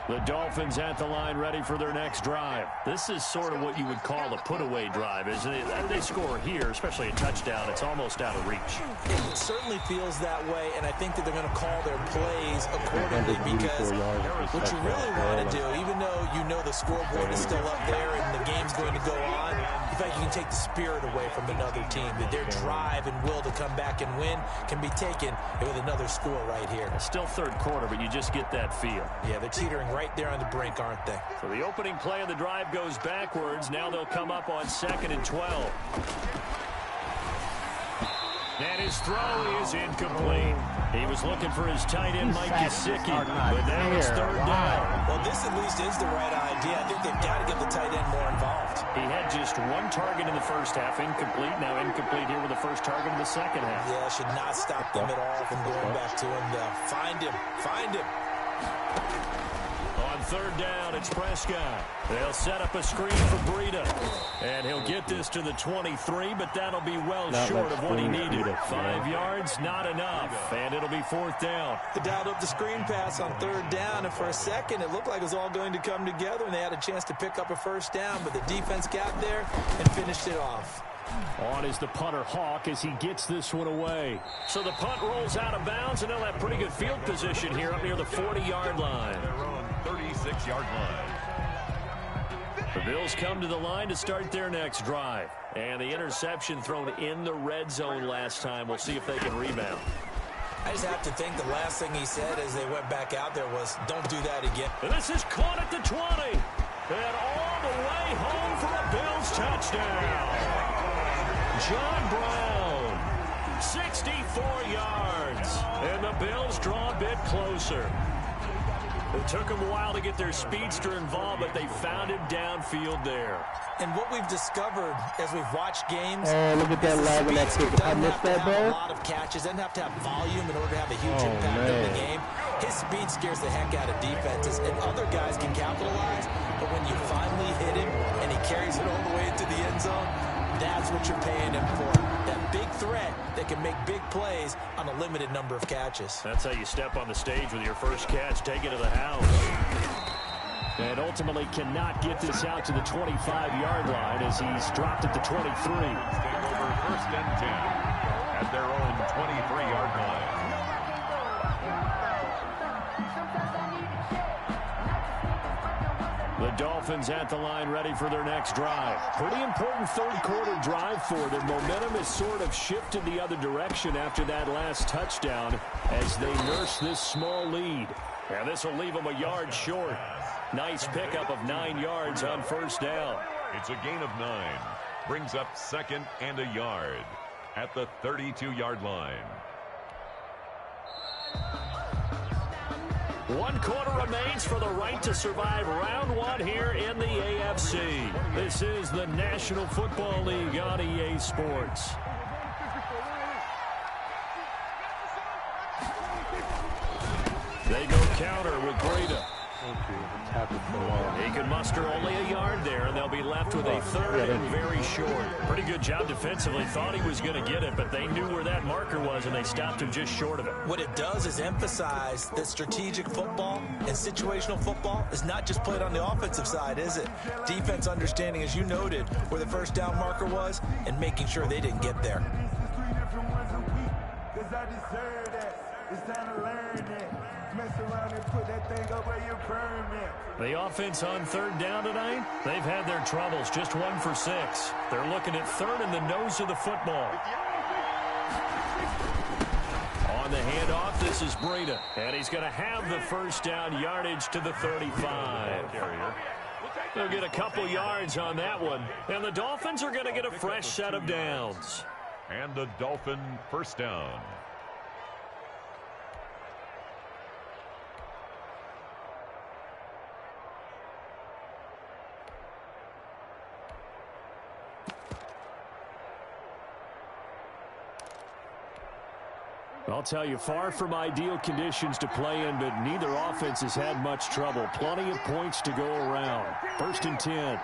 The Dolphins at the line ready for their next drive. This is sort of what you would call a put-away drive, isn't it? They score here, especially a touchdown. It's almost out of reach. It certainly feels that way, and I think that they're going to call their plays accordingly because what you really want to do, even though you know the scoreboard is still up there and the game's going to go on, in fact, you can take the spirit away from another team, that their drive and will to come back and win can be taken with another score right here. It's still 3rd quarter, but you just get that feel. Yeah, they're teetering right there on the brink, aren't they? So the opening play of the drive goes backwards. Now they'll come up on 2nd and 12. And his throw is incomplete. He was looking for his tight end, Mike Gesicki, but now it's third down. Well, this at least is the right idea. I think they've got to get the tight end more involved. He had just one target in the first half, incomplete. Now incomplete here with the first target in the second half. Yeah, should not stop them at all from going back to him. Find him. Find him. On third down, it's Prescott. They'll set up a screen for Breida. And he'll get this to the 23, but that'll be well short of what he needed. 5 yards, not enough. And it'll be fourth down. They dialed up the screen pass on third down, and for a second it looked like it was all going to come together, and they had a chance to pick up a first down, but the defense got there and finished it off. On is the punter, Hawk, as he gets this one away. So the punt rolls out of bounds, and they'll have pretty good field position here up near the 40-yard line. Their own 36-yard line. The Bills come to the line to start their next drive. And the interception thrown in the red zone last time. We'll see if they can rebound. I just have to think the last thing he said as they went back out there was, don't do that again. And this is caught at the 20. And all the way home for a Bills touchdown. John Brown, 64 yards. And the Bills draw a bit closer. It took them a while to get their speedster involved, but they found him downfield there. And what we've discovered as we've watched games, look at that lag in that kick. I missed that, bro. A lot of catches, doesn't have to have volume in order to have a huge impact in the game. His speed scares the heck out of defenses, and other guys can capitalize, but when you finally hit him and he carries it all the way into the end zone, that's what you're paying him for. That big threat that can make big plays on a limited number of catches. That's how you step on the stage with your first catch, take it to the house. And ultimately cannot get this out to the 25-yard line as he's dropped at the 23. Take over first and 10 at their own 23-yard line. The Dolphins at the line ready for their next drive. Pretty important third-quarter drive for them. Momentum has sort of shifted the other direction after that last touchdown as they nurse this small lead. And this will leave them a yard short. Nice pickup of 9 yards on first down. It's a gain of 9. Brings up second and a yard at the 32-yard line. 1 quarter remains for the right to survive round 1 here in the AFC. This is the National Football League on EA Sports. They go counter with Breida. He can muster only a yard there, and they'll be left with a third and very short. Pretty good job defensively. Thought he was going to get it, but they knew where that marker was, and they stopped him just short of it. What it does is emphasize that strategic football and situational football is not just played on the offensive side, is it? Defense understanding, as you noted, where the first down marker was and making sure they didn't get there. It's time to learn that. Mess around and put that thing up where you burn it. The offense on third down tonight, they've had their troubles, just 1 for 6. They're looking at third in the nose of the football. On the handoff, this is Breida, and he's going to have the first down yardage to the 35. They'll get a couple yards on that one, and the Dolphins are going to get a fresh set of downs. And the Dolphin first down. I'll tell you, far from ideal conditions to play in, but neither offense has had much trouble. Plenty of points to go around. First and 10.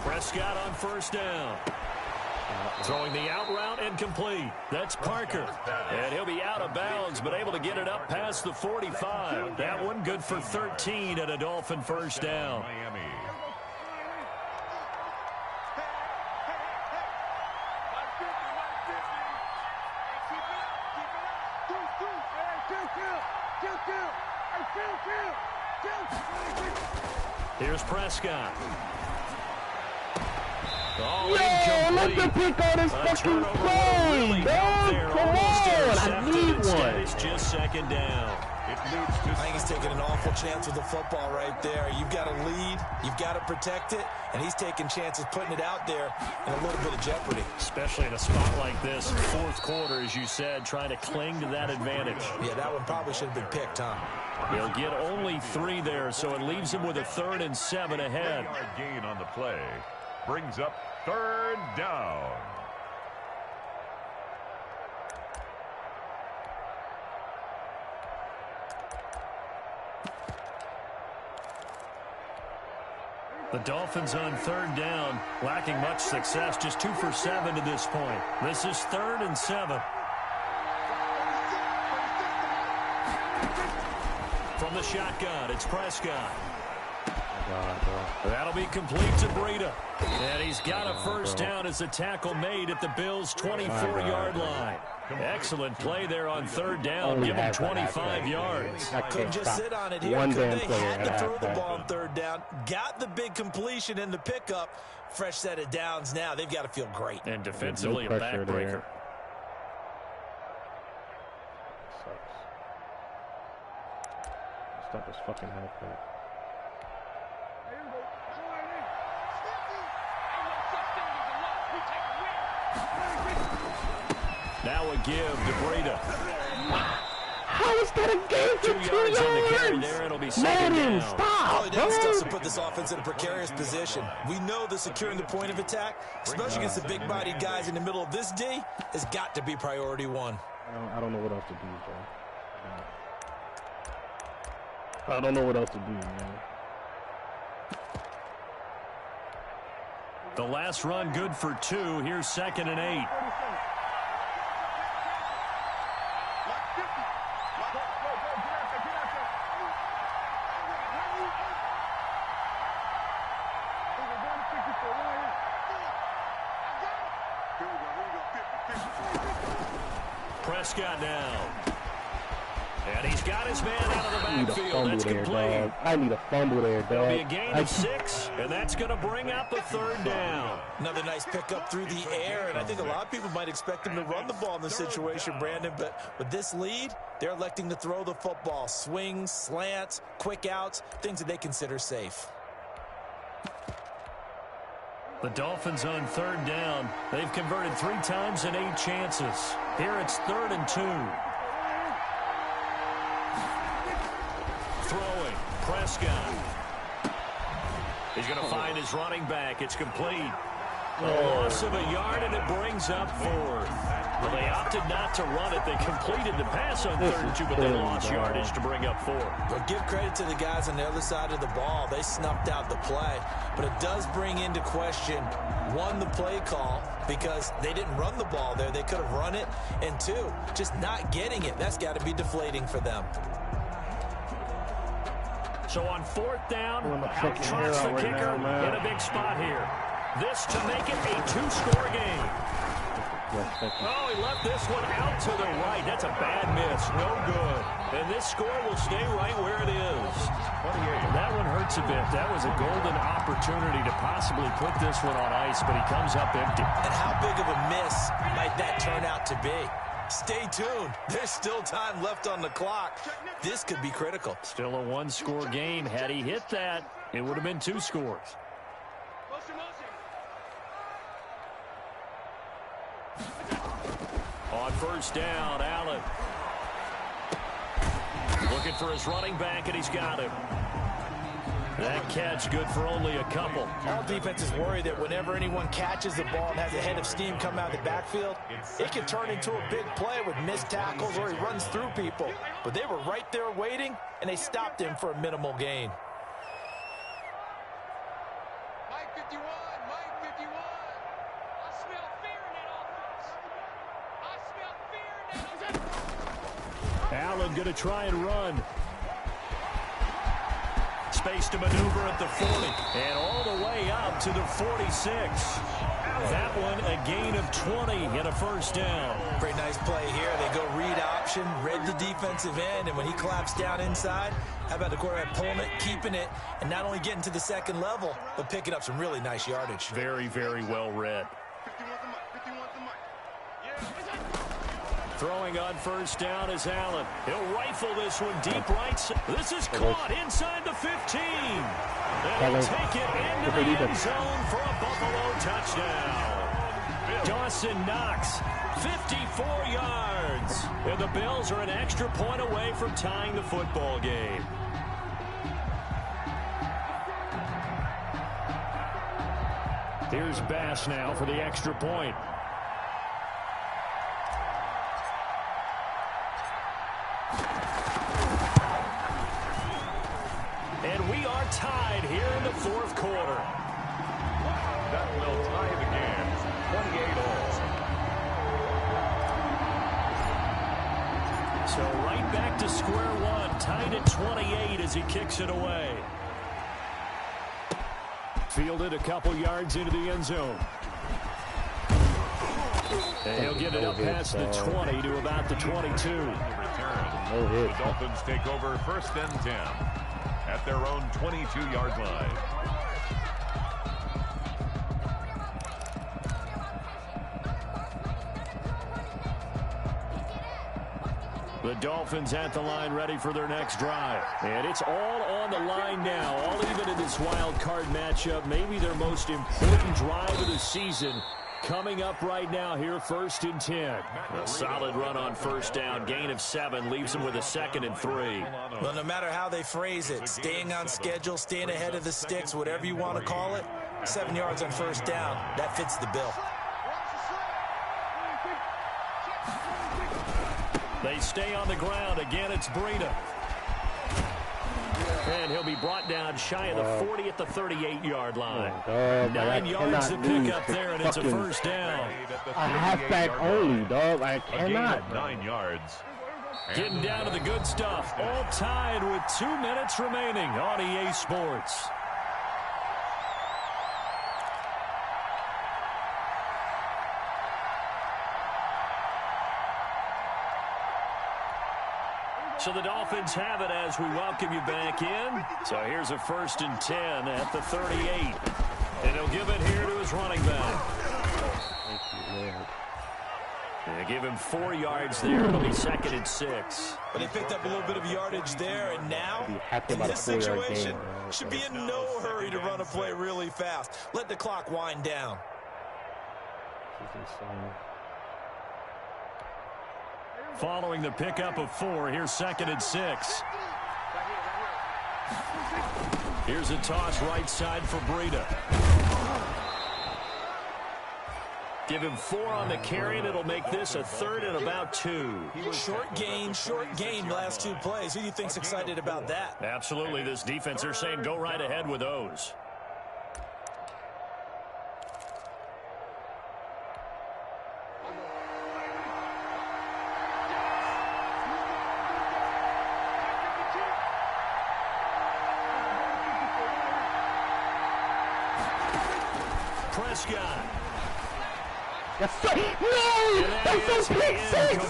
Prescott on first down. Throwing the out route and complete. That's Parker. And he'll be out of bounds, but able to get it up past the 45. That one good for 13 at a Dolphin first down. Miami. Here's Prescott. Oh, Yo, let the pick on this fucking play, dog. Come on, I need one. It's just second down. I think he's taking an awful chance with the football right there. You've got to lead, you've got to protect it, and he's taking chances putting it out there in a little bit of jeopardy. Especially in a spot like this, fourth quarter, as you said, trying to cling to that advantage. Yeah, that one probably should have been picked, huh? He'll get only 3 there, so it leaves him with a 3rd and 7 ahead. Gain on the play brings up 3rd down. The Dolphins on 3rd down, lacking much success, just 2 for 7 to this point. This is 3rd and 7. From the shotgun, it's Prescott. That'll be complete to Breida. And he's got a first down as the tackle made at the Bills' 24-yard line. Excellent play there on 3rd down. Give him 25 yards. Couldn't just sit on it here. They had to throw the ball on 3rd down. Got the big completion in the pickup. Fresh set of downs now. They've got to feel great. And defensively, a backbreaker. Sucks. Stop this fucking halfback. Now a give to Breida. How is that a game for 2 yards? 2 On the carry there, it'll be second down. Stop. All he does stuff to put this offense in a precarious position. We know that securing the point of attack, especially against the big-bodied guys in the middle of this D, has got to be priority 1. I don't know what else to do, bro. I don't know what else to do, man. The last run good for 2. Here's 2nd and 8. Prescott now. And he's got his man out of the backfield. That's complete. I need a fumble there, dog. It'll be a gain of 6, and that's going to bring up a 3rd down. Another nice pickup through the air, and I think a lot of people might expect him to run the ball in this situation, Brandon, but with this lead, they're electing to throw the football. Swings, slants, quick outs, things that they consider safe. The Dolphins on 3rd down. They've converted 3 times in 8 chances. Here it's 3rd and 2. Throwing, Prescott. He's going to find his running back. It's complete. A loss of a yard, and it brings up 4th. Well, they opted not to run it. They completed the pass on 3rd and 2, but they lost yardage to bring up 4. But give credit to the guys on the other side of the ball. They snuffed out the play. But it does bring into question, 1, the play call, because they didn't run the ball there. They could have run it. And 2, just not getting it. That's got to be deflating for them. So on 4th down, out trots the kicker in a big spot here. This to make it a 2-score game. Oh, he left this one out to the right. That's a bad miss. No good. And this score will stay right where it is. That one hurts a bit. That was a golden opportunity to possibly put this one on ice, but he comes up empty. And how big of a miss might that turn out to be? Stay tuned. There's still time left on the clock. This could be critical. Still a 1-score game. Had he hit that, it would have been 2 scores. On 1st down, Allen. Looking for his running back, and he's got him. That catch good for only a couple. All defenses worry that whenever anyone catches the ball and has a head of steam come out of the backfield, it can turn into a big play with missed tackles or he runs through people. But they were right there waiting, and they stopped him for a minimal gain. Mike 51, Mike 51. I smell fear in that offense. I smell fear in that offense. Allen going to try and run. space to maneuver at the 40. And all the way up to the 46. That one a gain of 20 and a first down. Pretty nice play here. They go read option, read the defensive end, and when he claps down inside, how about the quarterback pulling it, keeping it, and not only getting to the second level, but picking up some really nice yardage. Very, very well read. Throwing on first down is Allen. He'll rifle this one deep right. This is caught inside the 15. And he'll take it into the end zone for a Buffalo touchdown. Dawson Knox, 54 yards. And the Bills are an extra point away from tying the football game. Here's Bass now for the extra point. And we are tied here in the fourth quarter. That will tie the game. 28-all. So right back to square one. Tied at 28 as he kicks it away. Fielded a couple yards into the end zone. And he'll get it up past the 20 to about the 22. The Dolphins take over first and 10 at their own 22-yard line. The Dolphins at the line ready for their next drive. And it's all on the line now, all even in this wild card matchup. Maybe their most important drive of the season coming up right now here, first and 10. A solid run on first down, gain of 7, leaves them with a 2nd and 3. Well, no matter how they phrase it, staying on schedule, staying ahead of the sticks, whatever you want to call it, 7 yards on first down, that fits the bill. They stay on the ground. Again, it's Breida. And he'll be brought down shy of the 40 at the 38-yard line. 9 yards to pick up there, and it's a first down. A halfback only, dog. I cannot. 9 yards. Getting down to the good stuff. All tied with 2 minutes remaining on EA Sports. So the Dolphins have it as we welcome you back in. So here's a first and 10 at the 38. And he'll give it here to his running back. And give him 4 yards there. It'll be 2nd and 6. But they picked up a little bit of yardage there, and now, in this situation, should be in no hurry to run a play really fast. Let the clock wind down. Following the pickup of 4, here's 2nd and 6. Here's a toss right side for Breida. Give him 4 on the carry, and it'll make this a 3rd and about 2. Short gain last 2 plays. Who do you think's excited about that? Absolutely. This defense, they're saying go right ahead with those. Prescott. Yes, sir. No! That's a pick 6!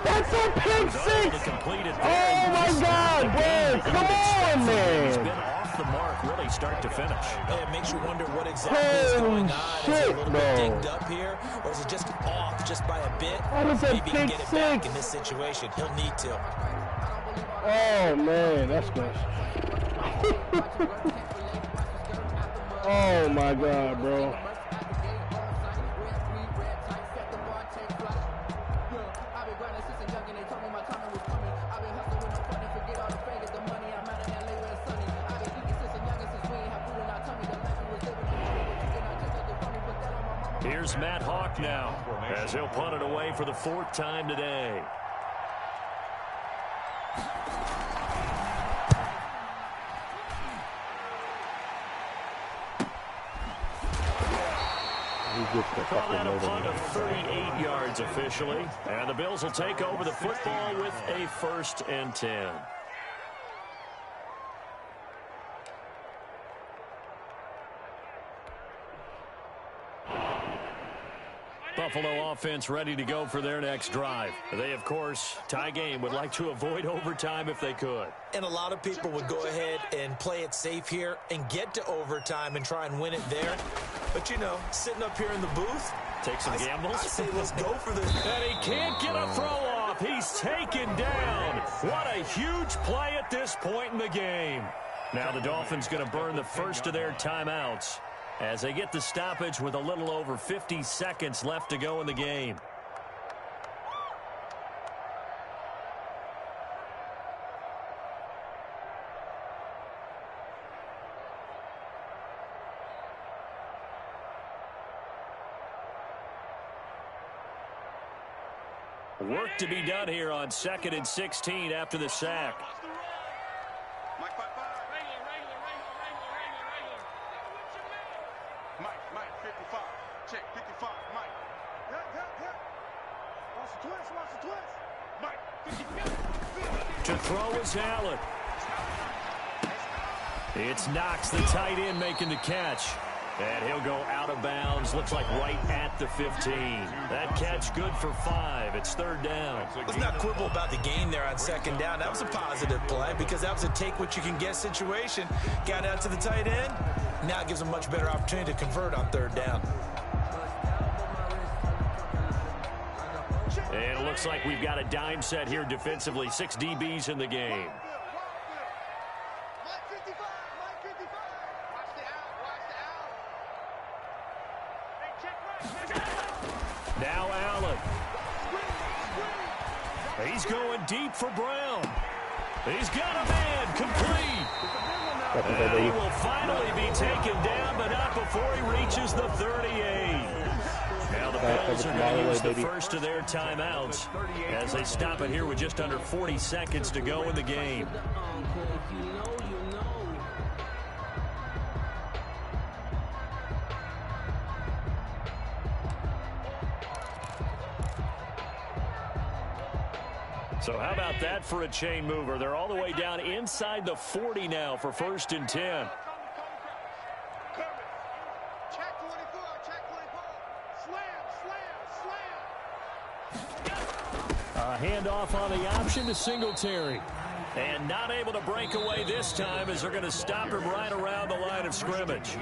That's a pick 6! Oh my God, bro! Come on, man! He's been off the mark, really, start to finish. Yeah, it makes you wonder what exactly is going on. Is it a little bit dinged up here, or is it just off just by a bit? Maybe he can get it back in this situation. He'll need to. Oh man, that's good. Oh my God, bro. Here's Matt Hawk now, as he'll punt it away for the 4th time today. Call that a punt of 38 yards officially. And the Bills will take over the football with a 1st and 10. Buffalo offense ready to go for their next drive. They, of course, tie game, would like to avoid overtime if they could. And a lot of people would go ahead and play it safe here and get to overtime and try and win it there. But, you know, sitting up here in the booth, take some gambles. I say let's go for this. And he can't get a throw off. He's taken down. What a huge play at this point in the game. Now the Dolphins going to burn the first of their timeouts as they get the stoppage with a little over 50 seconds left to go in the game. Work to be done here on 2nd and 16 after the sack. Mike, 55. Check, 55. Mike. Watch the twist. Mike, 55. To throw is Allen. It's Knox, the tight end, making the catch. And he'll go out of bounds. Looks like right at the 15. That catch good for 5. It's 3rd down. Let's not quibble about the gain there on 2nd down. That was a positive play because that was a take-what-you-can-get situation. Got out to the tight end. Now it gives them a much better opportunity to convert on 3rd down. And it looks like we've got a dime set here defensively. 6 DBs in the game. Now Allen. He's going deep for Brown. He's got a man complete. And he will finally be taken down, but not before he reaches the 38. Now the Bills are going to use the first of their timeouts as they stop it here with just under 40 seconds to go in the game. So how about that for a chain mover? They're all the way down inside the 40 now for 1st and 10. Check 24, check 24. Slam. A handoff on the option to Singletary. And not able to break away this time as they're going to stop him right around the line of scrimmage.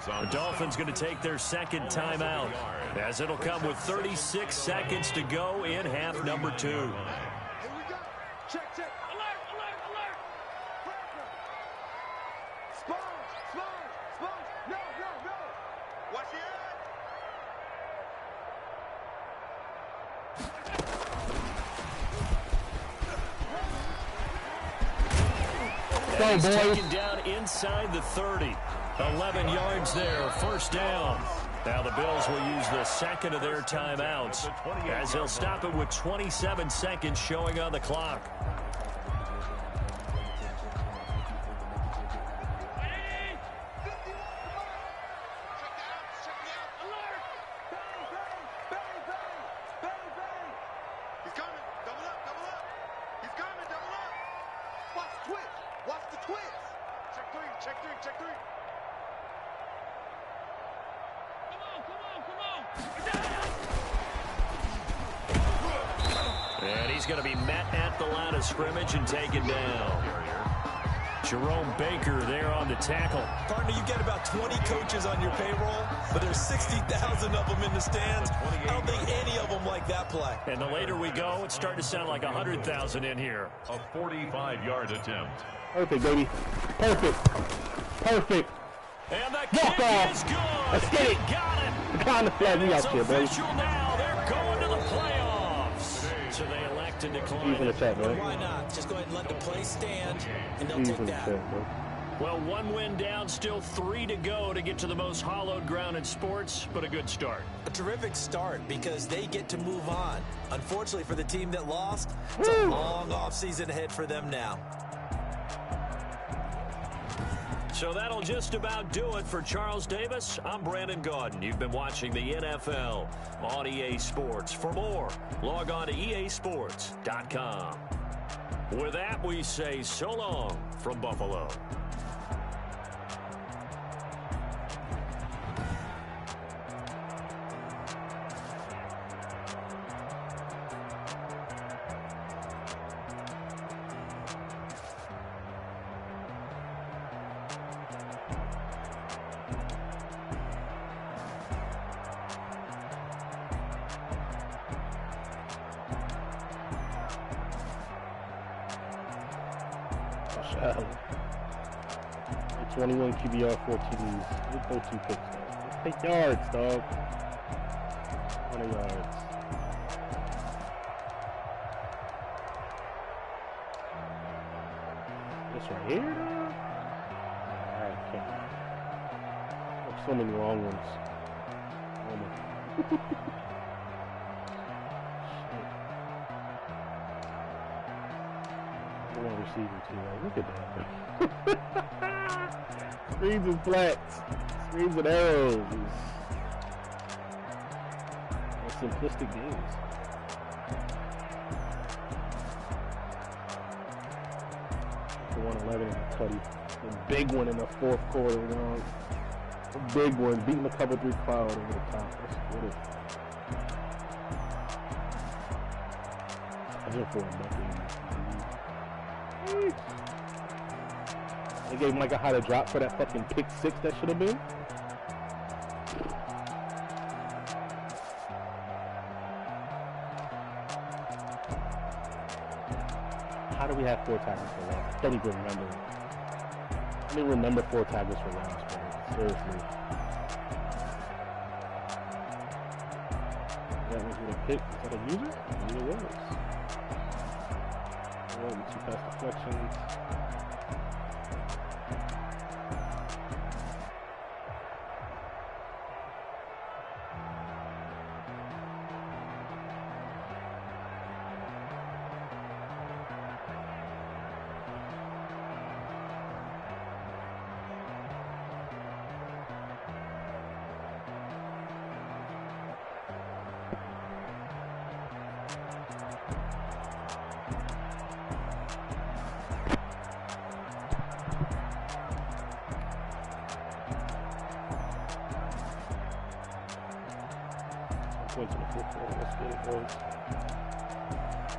The Dolphins going to take their 2nd timeout as it'll come with 36 seconds to go in half number 2. Check. Alert. Sponge. No. Watch the And he's taken down inside the 30. 11 yards there, 1st down. Now the Bills will use the 2nd of their timeouts as they'll stop it with 27 seconds showing on the clock. Check three. And he's going to be met at the line of scrimmage and taken down. Jerome Baker there on the tackle. Partner, you get about 20 coaches on your payroll, but there's 60,000 of them in the stands. I don't think any of them like that play. And the later we go, it's starting to sound like 100,000 in here. A 45-yard attempt. Perfect, baby. Perfect. And the Walk kick off. is good. Let's get it. He got it. They're trying to flag me out here, baby. Official now. They're going to the playoffs. So they elect to decline. He's in the chat, bro. Why not? Just go ahead and let the play stand, and they'll take that. Well, 1 win down, still 3 to go to get to the most hallowed ground in sports, but a good start. A terrific start because they get to move on. Unfortunately for the team that lost, it's a long offseason ahead for them now. So that'll just about do it for Charles Davis. I'm Brandon Gaudin. You've been watching the NFL on EA Sports. For more, log on to easports.com. With that, we say so long from Buffalo. Josh Allen. 21 QBR, 4 TDs. We'll throw 2 picks, though. Let's take yards, dog. 20 yards. This right here, dog? Alright, can't. So many long ones. Oh my. One receiver too. Like, look at that. Screens and flats. Screens and arrows. It's simplistic games. The 111 and the Cuddy. The big one in the fourth quarter. You know? A big one. Beating a cover 3 cloud over the top. Let's get it. I just for a bucket. They gave Micah Hyde a drop for that fucking pick 6 that should have been. How do we have 4 tackles for loss? I don't even remember. I don't even remember 4 tackles for loss, bro. Seriously. That was with a pick. Is that a user? Maybe it was. 2 pass deflections.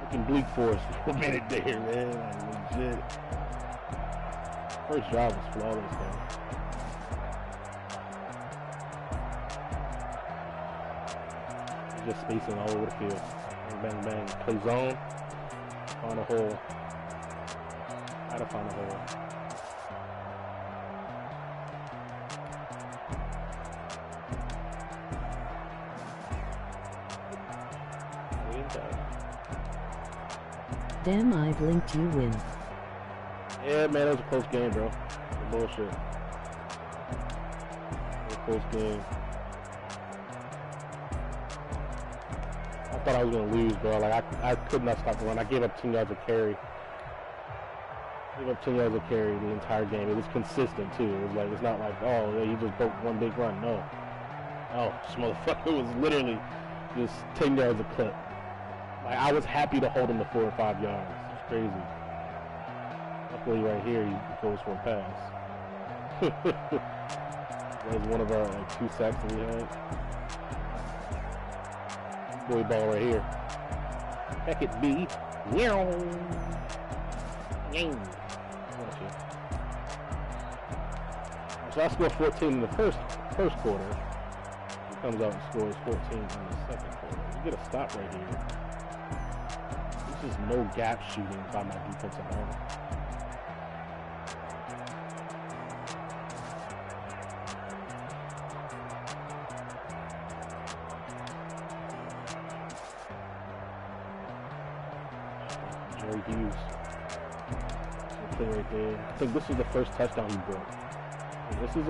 Looking bleak for us for a minute there, man. Like, legit. First drive was flawless, though. Just spacing all over the field. Bang, bang, bang. Play zone. Find a hole. How to find a hole. Damn, I blinked, you win. Yeah, man, it was a close game, bro. Bullshit. It was a close game. I thought I was gonna lose, bro. Like I could not stop the run. I gave up 10 yards of carry. Gave up 10 yards of carry the entire game. It was consistent too. It was like, it's not like, oh yeah, you just broke one big run. No. Oh, this motherfucker was literally just 10 yards a clip. Like, I was happy to hold him to 4 or 5 yards. It's crazy. Luckily, right here, he goes for a pass. That was one of our 2 sacks that we had. Boy ball right here. Heck it be. So I scored 14 in the first quarter. He comes out and scores 14 in the second quarter. We get a stop right here. This is no gap shooting by my defensive line. Jerry Hughes. Play right there. I think this is the first touchdown he broke. And this is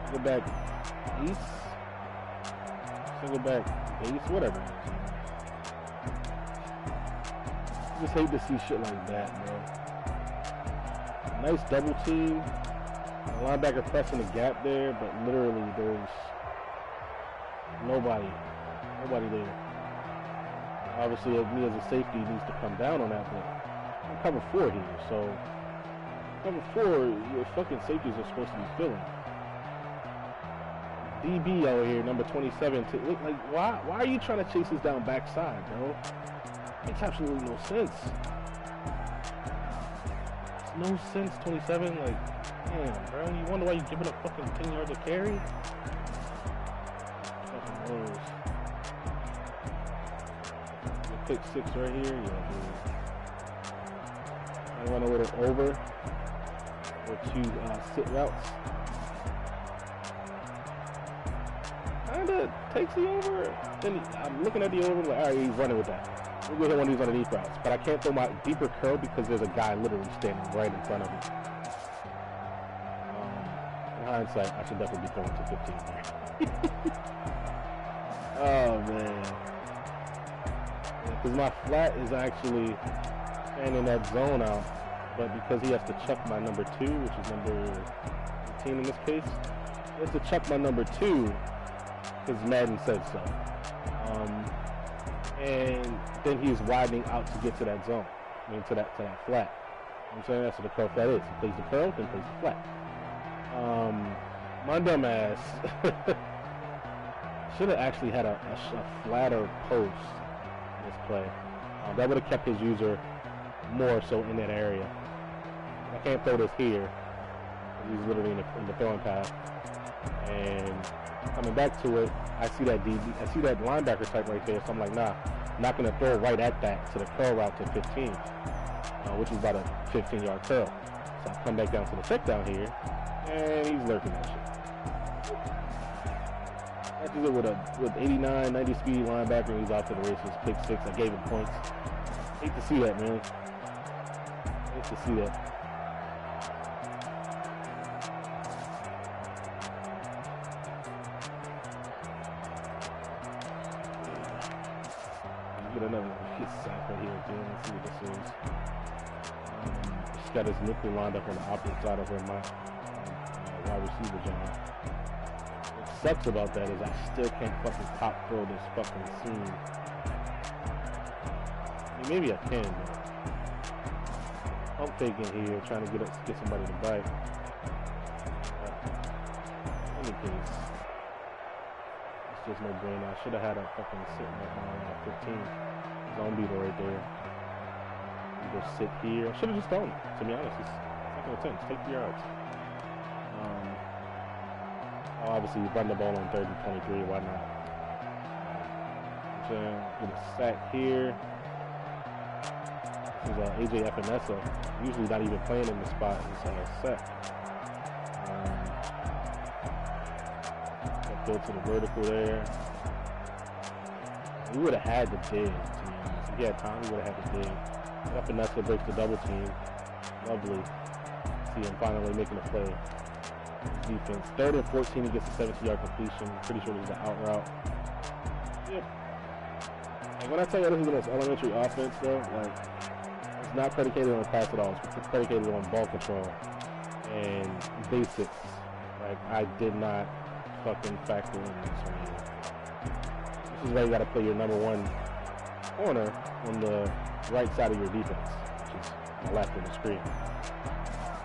single back ace, single back ace, whatever. I just hate to see shit like that, bro. Nice double team. The linebacker pressing the gap there, but literally there's nobody there. Obviously, me as a safety needs to come down on that, but I'm cover 4 here, so cover 4, your fucking safeties are supposed to be filling. DB out here, number 27. Like, why are you trying to chase this down backside, bro? Makes absolutely no sense. No sense, 27. Like, damn, bro. You wonder why you giving up fucking 10 yards of carry? Fucking worse. Pick 6 right here, yeah, dude. run a little over or two sit routes. Kinda takes the over. Then I'm looking at the over, like, all right, he's running with that. We'll go hit one of these underneath routes. But I can't throw my deeper curl because there's a guy literally standing right in front of me. In hindsight, I should definitely be throwing to 15 here. Oh, man. Because my flat is actually fanning that zone out. But because he has to chuck my number 2, which is number 18 in this case, he has to chuck my number 2 because Madden said so. And then he's widening out to get to that zone. I mean, to that flat. You know what I'm saying? That's what the curl flat is. He plays the curl, then plays the flat. My dumb ass should have actually had a flatter post in this play. That would have kept his user more so in that area. I can't throw this here. He's literally in the throwing path. And coming back to it, I see that linebacker type right there. So I'm like, nah, I'm not gonna throw right at that to the curl route to 15, which is about a 15-yard curl. So I come back down to the check down here, and he's lurking that shit. Catches it with 89, 90 speed linebacker. He's off to the races. Pick 6. I gave him points. Hate to see that, man. Hate to see that. Get another sack right here again. Let's see what this is. He's got his nickel lined up on the opposite side of where my wide receiver John. What sucks about that is I still can't fucking top throw this fucking seam. I mean, maybe I can, but I'm taking here, trying to get somebody to bite. In any case, it's just no brainer. I should have had a fucking sit at 15 zone beater right there. Either sit here. I should have just thrown it, to be honest. It's second and 10. Just take the yards. Obviously, you run the ball on 3rd and 23. Why not? Get a sack here. This is AJ Epinesa. Usually not even playing in the spot. He's set. Go to the vertical there. We would have had to dig, to be honest. If he had time, we would have had to dig. Epinesa breaks the double team. Lovely. See him finally making a play. Defense. 3rd and 14, he gets a 17-yard completion. Pretty sure it was the out route. Yep. And when I tell you this is the most elementary offense, bro, like, it's not predicated on pass at all. It's predicated on ball control and basics. Like, I did not fucking factor in this one here. This is why you gotta play your number 1 corner on the right side of your defense, which is the left of the screen.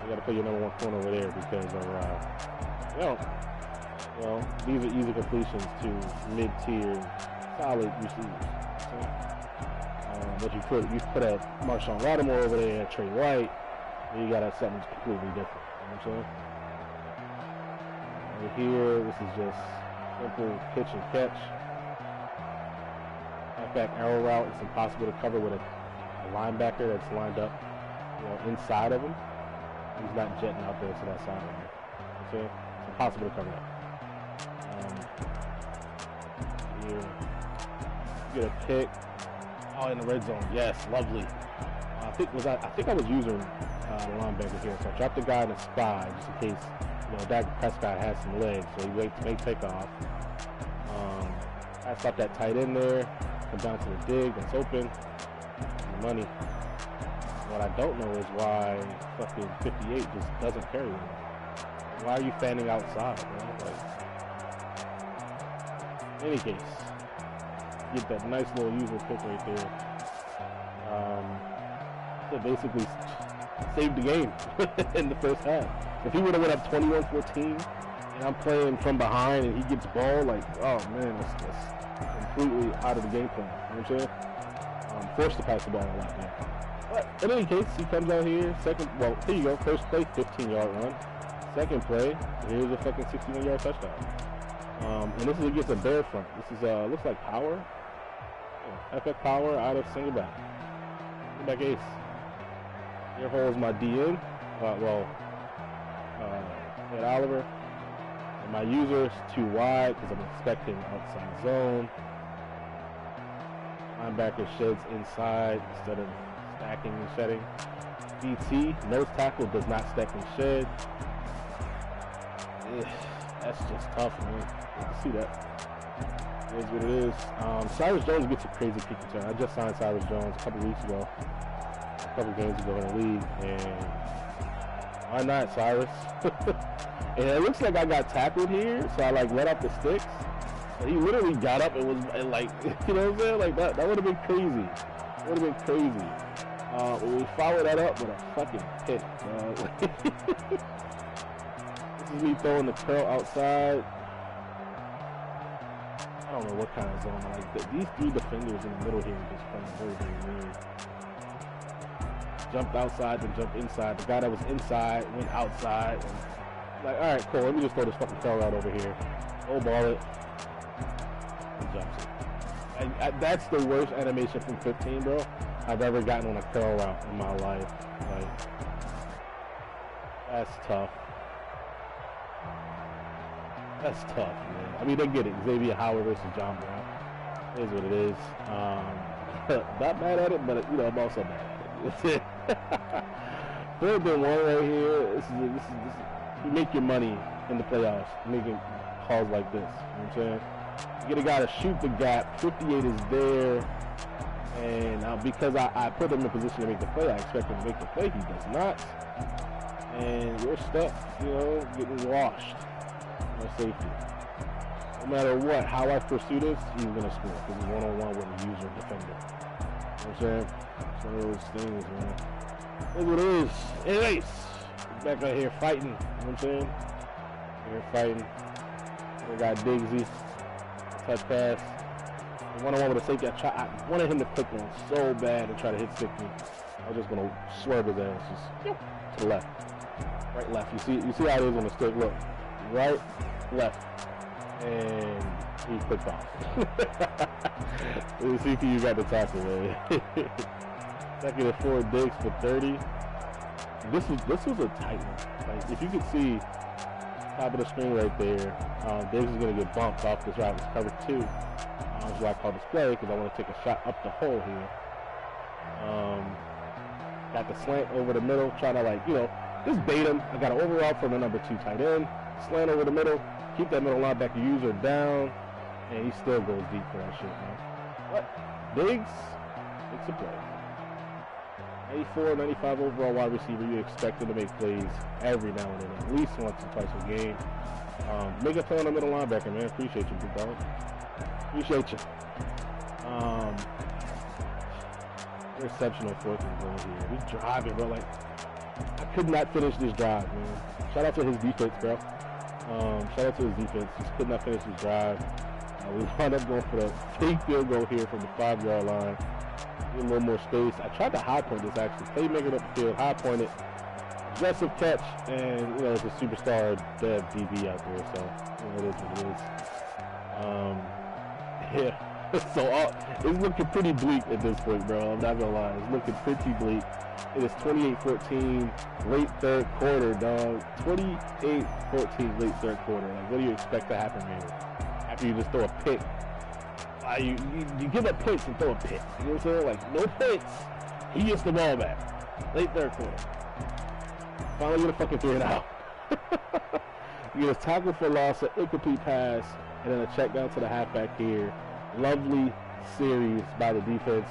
You gotta put your number 1 corner over there because of, these are easy completions to mid-tier, solid receivers. But you put a Marshawn Lattimore over there, Trey White, and you got something completely different. You know what I'm saying? Over here, this is just simple pitch and catch. Halfback arrow route. It's impossible to cover with a linebacker that's lined up, inside of him. He's not jetting out there to that side right here. So it's impossible to cover that. Here, get a pick. Oh, in the red zone. Yes, lovely. I think I was using the linebacker here, so I dropped the guy in the spy just in case. Dak Prescott has some legs, so he may take off. I stopped that tight end there, come down to the dig, that's open, and the money. What I don't know is why fucking 58 just doesn't carry him. Why are you fanning outside, man? Like, in any case, get that nice little user pick right there. To basically save the game in the first half. If he would have went up 21-14 and I'm playing from behind and he gets ball, like, oh man, that's completely out of the game plan. You know what I'm saying? Forced to pass the ball a lot there. But in any case, he comes out here, here you go, first play, 15-yard run. Second play, here's a fucking 61-yard touchdown. And this is against a bear front. This is, looks like power. Epic power out of single back. Single back ace. Here holds my DM. Ed Oliver. And my user is too wide because I'm expecting outside zone. Linebacker sheds inside instead of stacking and shedding. DT, nose tackle, does not stack and shed. That's just tough, man. You see that. It is what it is. Cyrus Jones gets a crazy kick return. I just signed Cyrus Jones a couple weeks ago. A couple games ago in the league. And why not, Cyrus? And it looks like I got tackled here, so I like let off the sticks. He literally got up and was and like, you know what I'm saying? Like that would have been crazy. That would have been crazy. But we followed that up with a fucking pick, dog. This is me throwing the curl outside. I don't know what kind of zone. Like these three defenders in the middle here are just playing very, very weird. Jumped outside, then jumped inside. The guy that was inside went outside. And like, all right, cool. Let me just throw this fucking curl out over here. Go ball it. Jumps it. And that's the worst animation from 15, bro, I've ever gotten on a curl route in my life. Like, that's tough. That's tough, man. I mean, they get it. Xavier Howard versus John Brown. It is what it is. Not mad at it, but you know, I'm also mad at it. That's it. 3rd and 1 right here. This is you make your money in the playoffs, making calls like this. You know what I'm saying? You get a guy to shoot the gap. 58 is there. And because I put him in position to make the play, I expect him to make the play. He does not. And we're stuck, you know, getting washed. No safety. No matter what, how I pursue this, he's going to score. Because he's one-on-one with a user defender. You know what I'm saying? It's one of those things, man. That's what it is. Anyways, back out here fighting. You know what I'm saying? Here fighting. We got Diggsy. Touch pass. One-on-one with a safety. I wanted him to click on so bad and try to hit stick me. I was just going to swerve his ass. Just to the left. Right, left. You see how it is on the stick. Look. Right, left. And he clicked off. The CPU got the tackle, man. Second and 4, Diggs for 30. This was a tight one. Like, if you could see top of the screen right there, Diggs is going to get bumped off this route. It's cover 2. That's why I call this play, because I want to take a shot up the hole here. Got the slant over the middle, trying to, like, you know, just bait him. I got an overall from the number 2 tight end. Slant over the middle, keep that middle linebacker user down, and he still goes deep for that shit, man. What? Diggs makes a play. 94, 95 overall wide receiver. You expect him to make plays every now and then, at least once or twice a game. Make a play on the middle linebacker, man. Appreciate you, big dog. Appreciate you. Exceptional 4th and goal here. We driving, bro. Like, I could not finish this drive, man. Shout out to his defense, bro. Shout out to his defense. Just could not finish his drive. We wound up going for the fake field goal here from the 5-yard line. Get a little more space. I tried to high point this actually. Playmaker up the field, high point it. Aggressive catch, and you know, it's a superstar dev DB out there, so you know, it is what it is. Yeah. So it's looking pretty bleak at this point, bro. I'm not gonna lie. It's looking pretty bleak. It is 28-14, late 3rd quarter, dog. 28-14, late 3rd quarter. Like, what do you expect to happen here? After you just throw a pick. You give up points and throw a pick. You know what I'm saying? Like, no points. He gets the ball back. Late 3rd quarter. Finally gonna fucking figure it out. You get a tackle for loss, an incomplete pass, and then a check down to the halfback here. Lovely series by the defense.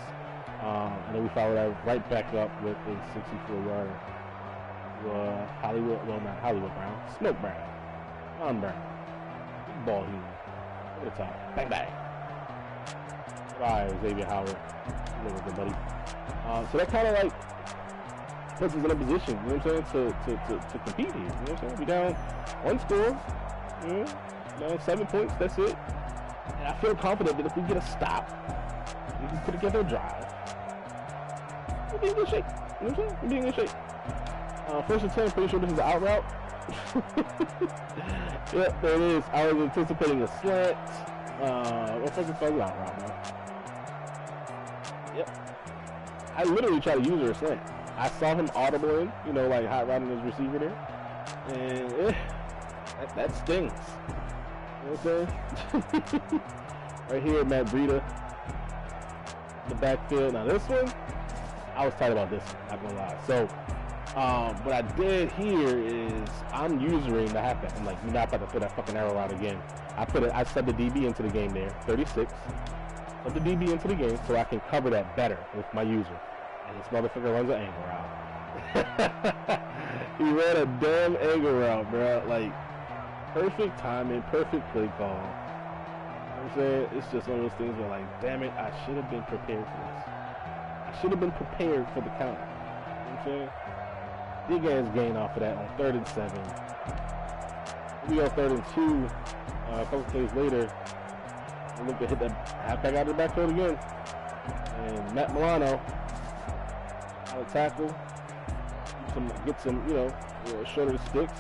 And then we follow that right back up with a 64-yarder. Not Hollywood Brown. Smoke Brown. On Brown. Big ball here. Over the top. Bang, bang. Bye, Xavier Howard. Look at buddy. So that kind of like puts us in a position, you know what I'm saying, to compete here. You know what I'm saying? We down 1 score. Down 7 points. That's it. And I feel confident that if we get a stop, we can put together a drive. We'll be in good shape. You know what I'm saying? We'll be in good shape. 1st and 10, pretty sure this is an out route. Yep, there it is. I was anticipating a slant. What's like a out route, man? Yep. I literally tried to use her a slant. I saw him audible in, you know, like hot rounding his receiver there. And that stings. You know what I'm saying? Right here, Matt Breida. The backfield. Now this one, I was tight about this one, not gonna lie. So what I did here is I'm using the halfback. I'm like, you're not about to put that fucking arrow out again. I set the DB into the game there, 36. Put the DB into the game so I can cover that better with my user. And this motherfucker runs an angle route. He ran a damn angle route, bro. Like, perfect timing, perfect play call. You know what I'm saying? It's just one of those things where, like, damn it, I should have been prepared for this. I should have been prepared for the counter. You know what I'm saying? Big ass gain off of that on 3rd and 7. We go 3rd and 2. A couple plays later, we look to hit that halfback out of the backfield again. And Matt Milano out of tackle. Get some, you know, shorter sticks.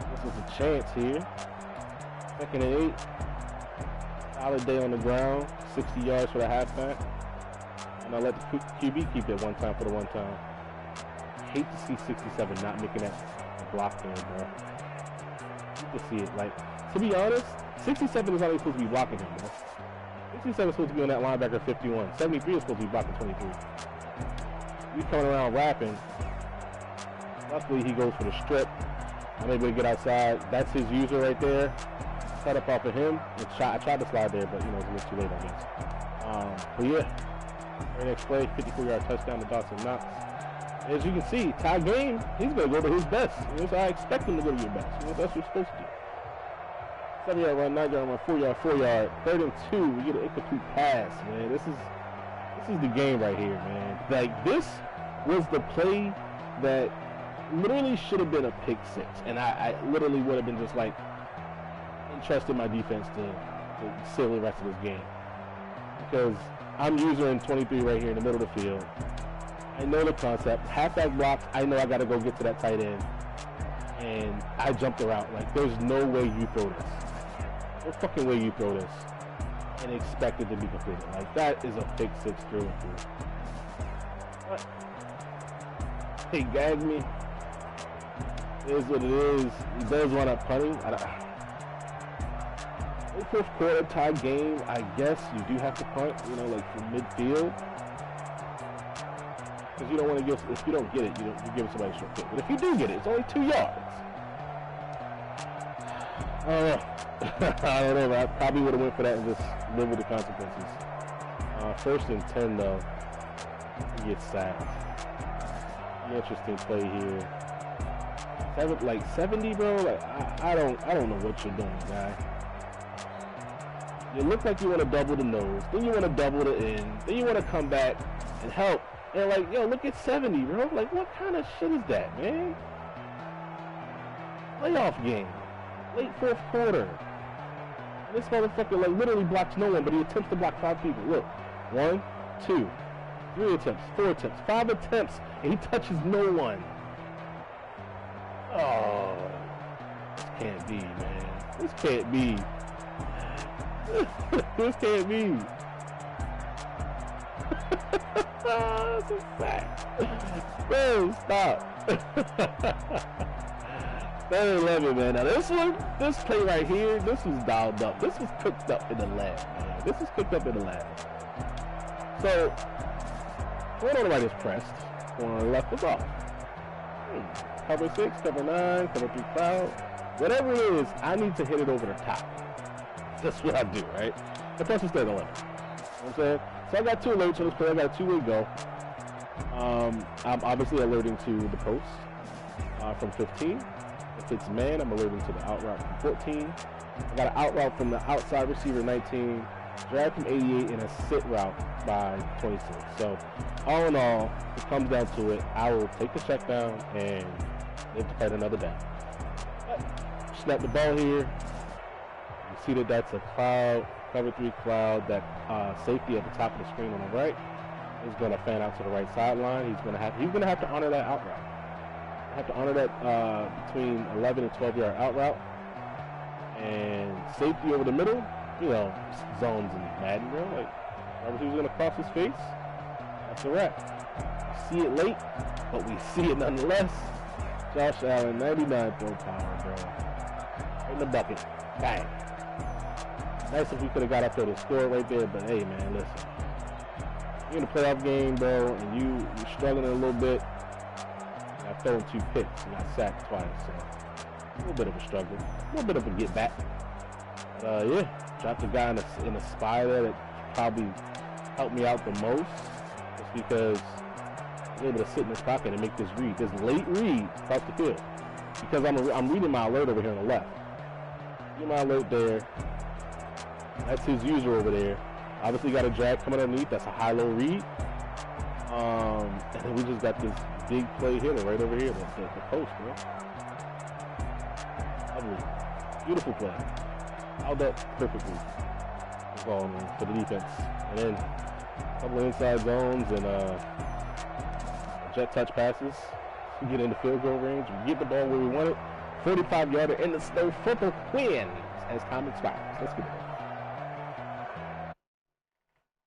This is a chance here. 2nd and 8. Solid day on the ground. 60 yards for the halfback. And I let the QB keep it one time for the one time. Hate to see 67 not making that block there, bro. You can see it. Like, to be honest, 67 is not even supposed to be blocking him, bro. 67 is supposed to be on that linebacker 51. 73 is supposed to be blocking 23. He's coming around rapping. Luckily, he goes for the strip. I'm able to get outside. That's his user right there. Cut up off of him. I tried to slide there, but, you know, it was a little too late, I guess. But, yeah. Very next play, 54-yard touchdown to Dawson Knox. As you can see, tie game, he's going to go to his best. You know, so I expect him to go to your best. You know, that's what you're supposed to do. 7-yard run, 9-yard run, 4-yard. 3rd and 2, we get an incomplete pass, man. This is the game right here, man. Like, this was the play that literally should have been a pick 6. And I literally would have been just, like, entrusting my defense to seal the rest of this game. Because I'm using 23 right here in the middle of the field. I know the concept. Halfback blocks, I know I got to go get to that tight end. And I jumped the route. Like, there's no way you throw this. No fucking way you throw this and expect it to be completed. Like, that is a pick 6 through and through. But he gagged me. It is what it is. He does run up punting. In 4th quarter tie game, I guess you do have to punt, you know, like from midfield. Because you don't want to give, if you don't get it, you give somebody a short kick. But if you do get it, it's only 2 yards. I don't know, but I probably would have went for that and just live with the consequences. 1st and 10, though. He gets sacked. Interesting play here. 70, bro. Like, I don't know what you're doing, guy. You look like you want to double the nose, then you want to double the end, then you want to come back and help. And like, yo, look at 70, bro. Like, what kind of shit is that, man? Playoff game. Late 4th quarter. And this motherfucker, like, literally blocks no one, but he attempts to block 5 people. Look. 1, 2, 3 attempts, 4 attempts, 5 attempts, and he touches no one. Oh. This can't be, man. This can't be. This can't be. That's a fact. Bro, stop. 7-11, man. Now this play right here, this was dialed up. This was cooked up in the lab, man. This was cooked up in the lab. So, one on the right is pressed. One on the left is off. Cover 6, cover 9, cover 3 cloud. Whatever it is, I need to hit it over the top. That's what I do, right? The press is 11. You know what I'm saying? So I got 2 alerts on this play. I got a 2-way go. I'm obviously alerting to the post from 15. If it's man, I'm alerting to the out route from 14. I got an out route from the outside receiver 19, drag from 88, and a sit route by 26. So all in all, it comes down to it. I will take the check down and live to fight another down. But snap the ball here. You see that that's a cloud, cover 3 cloud. That safety at the top of the screen on the right is going to fan out to the right sideline. He's going to have to honor that out route. Have to honor that between 11 and 12-yard out route. And safety over the middle, you know, zones in Madden, bro. Like, whoever he was going to cross his face, That's a wrap. See it late, but we see it nonetheless. Josh Allen, 99 throw power, bro. Right in the bucket. Bang. Nice if we could have got up there to score right there, but hey, man, listen. You're in a playoff game, bro, and you're struggling a little bit. You got thrown 2 picks. You got sacked twice, so a little bit of a struggle. A little bit of a get back. But, yeah, dropped a guy in a spy there that probably helped me out the most. Just because I was able to sit in this pocket and make this read. This late read across the field. Because I'm reading my alert over here on the left. Reading my alert there. That's his user over there. Obviously got a drag coming underneath. That's a high-low read. And then we just got this big play hitter right over here. That's the post, bro. Lovely. Beautiful play. Held up perfectly. For the defense. And then a couple of inside zones and jet touch passes. We get into field goal range. We get the ball where we want it. 45-yarder in the snow for the win as time expires. Let's get it.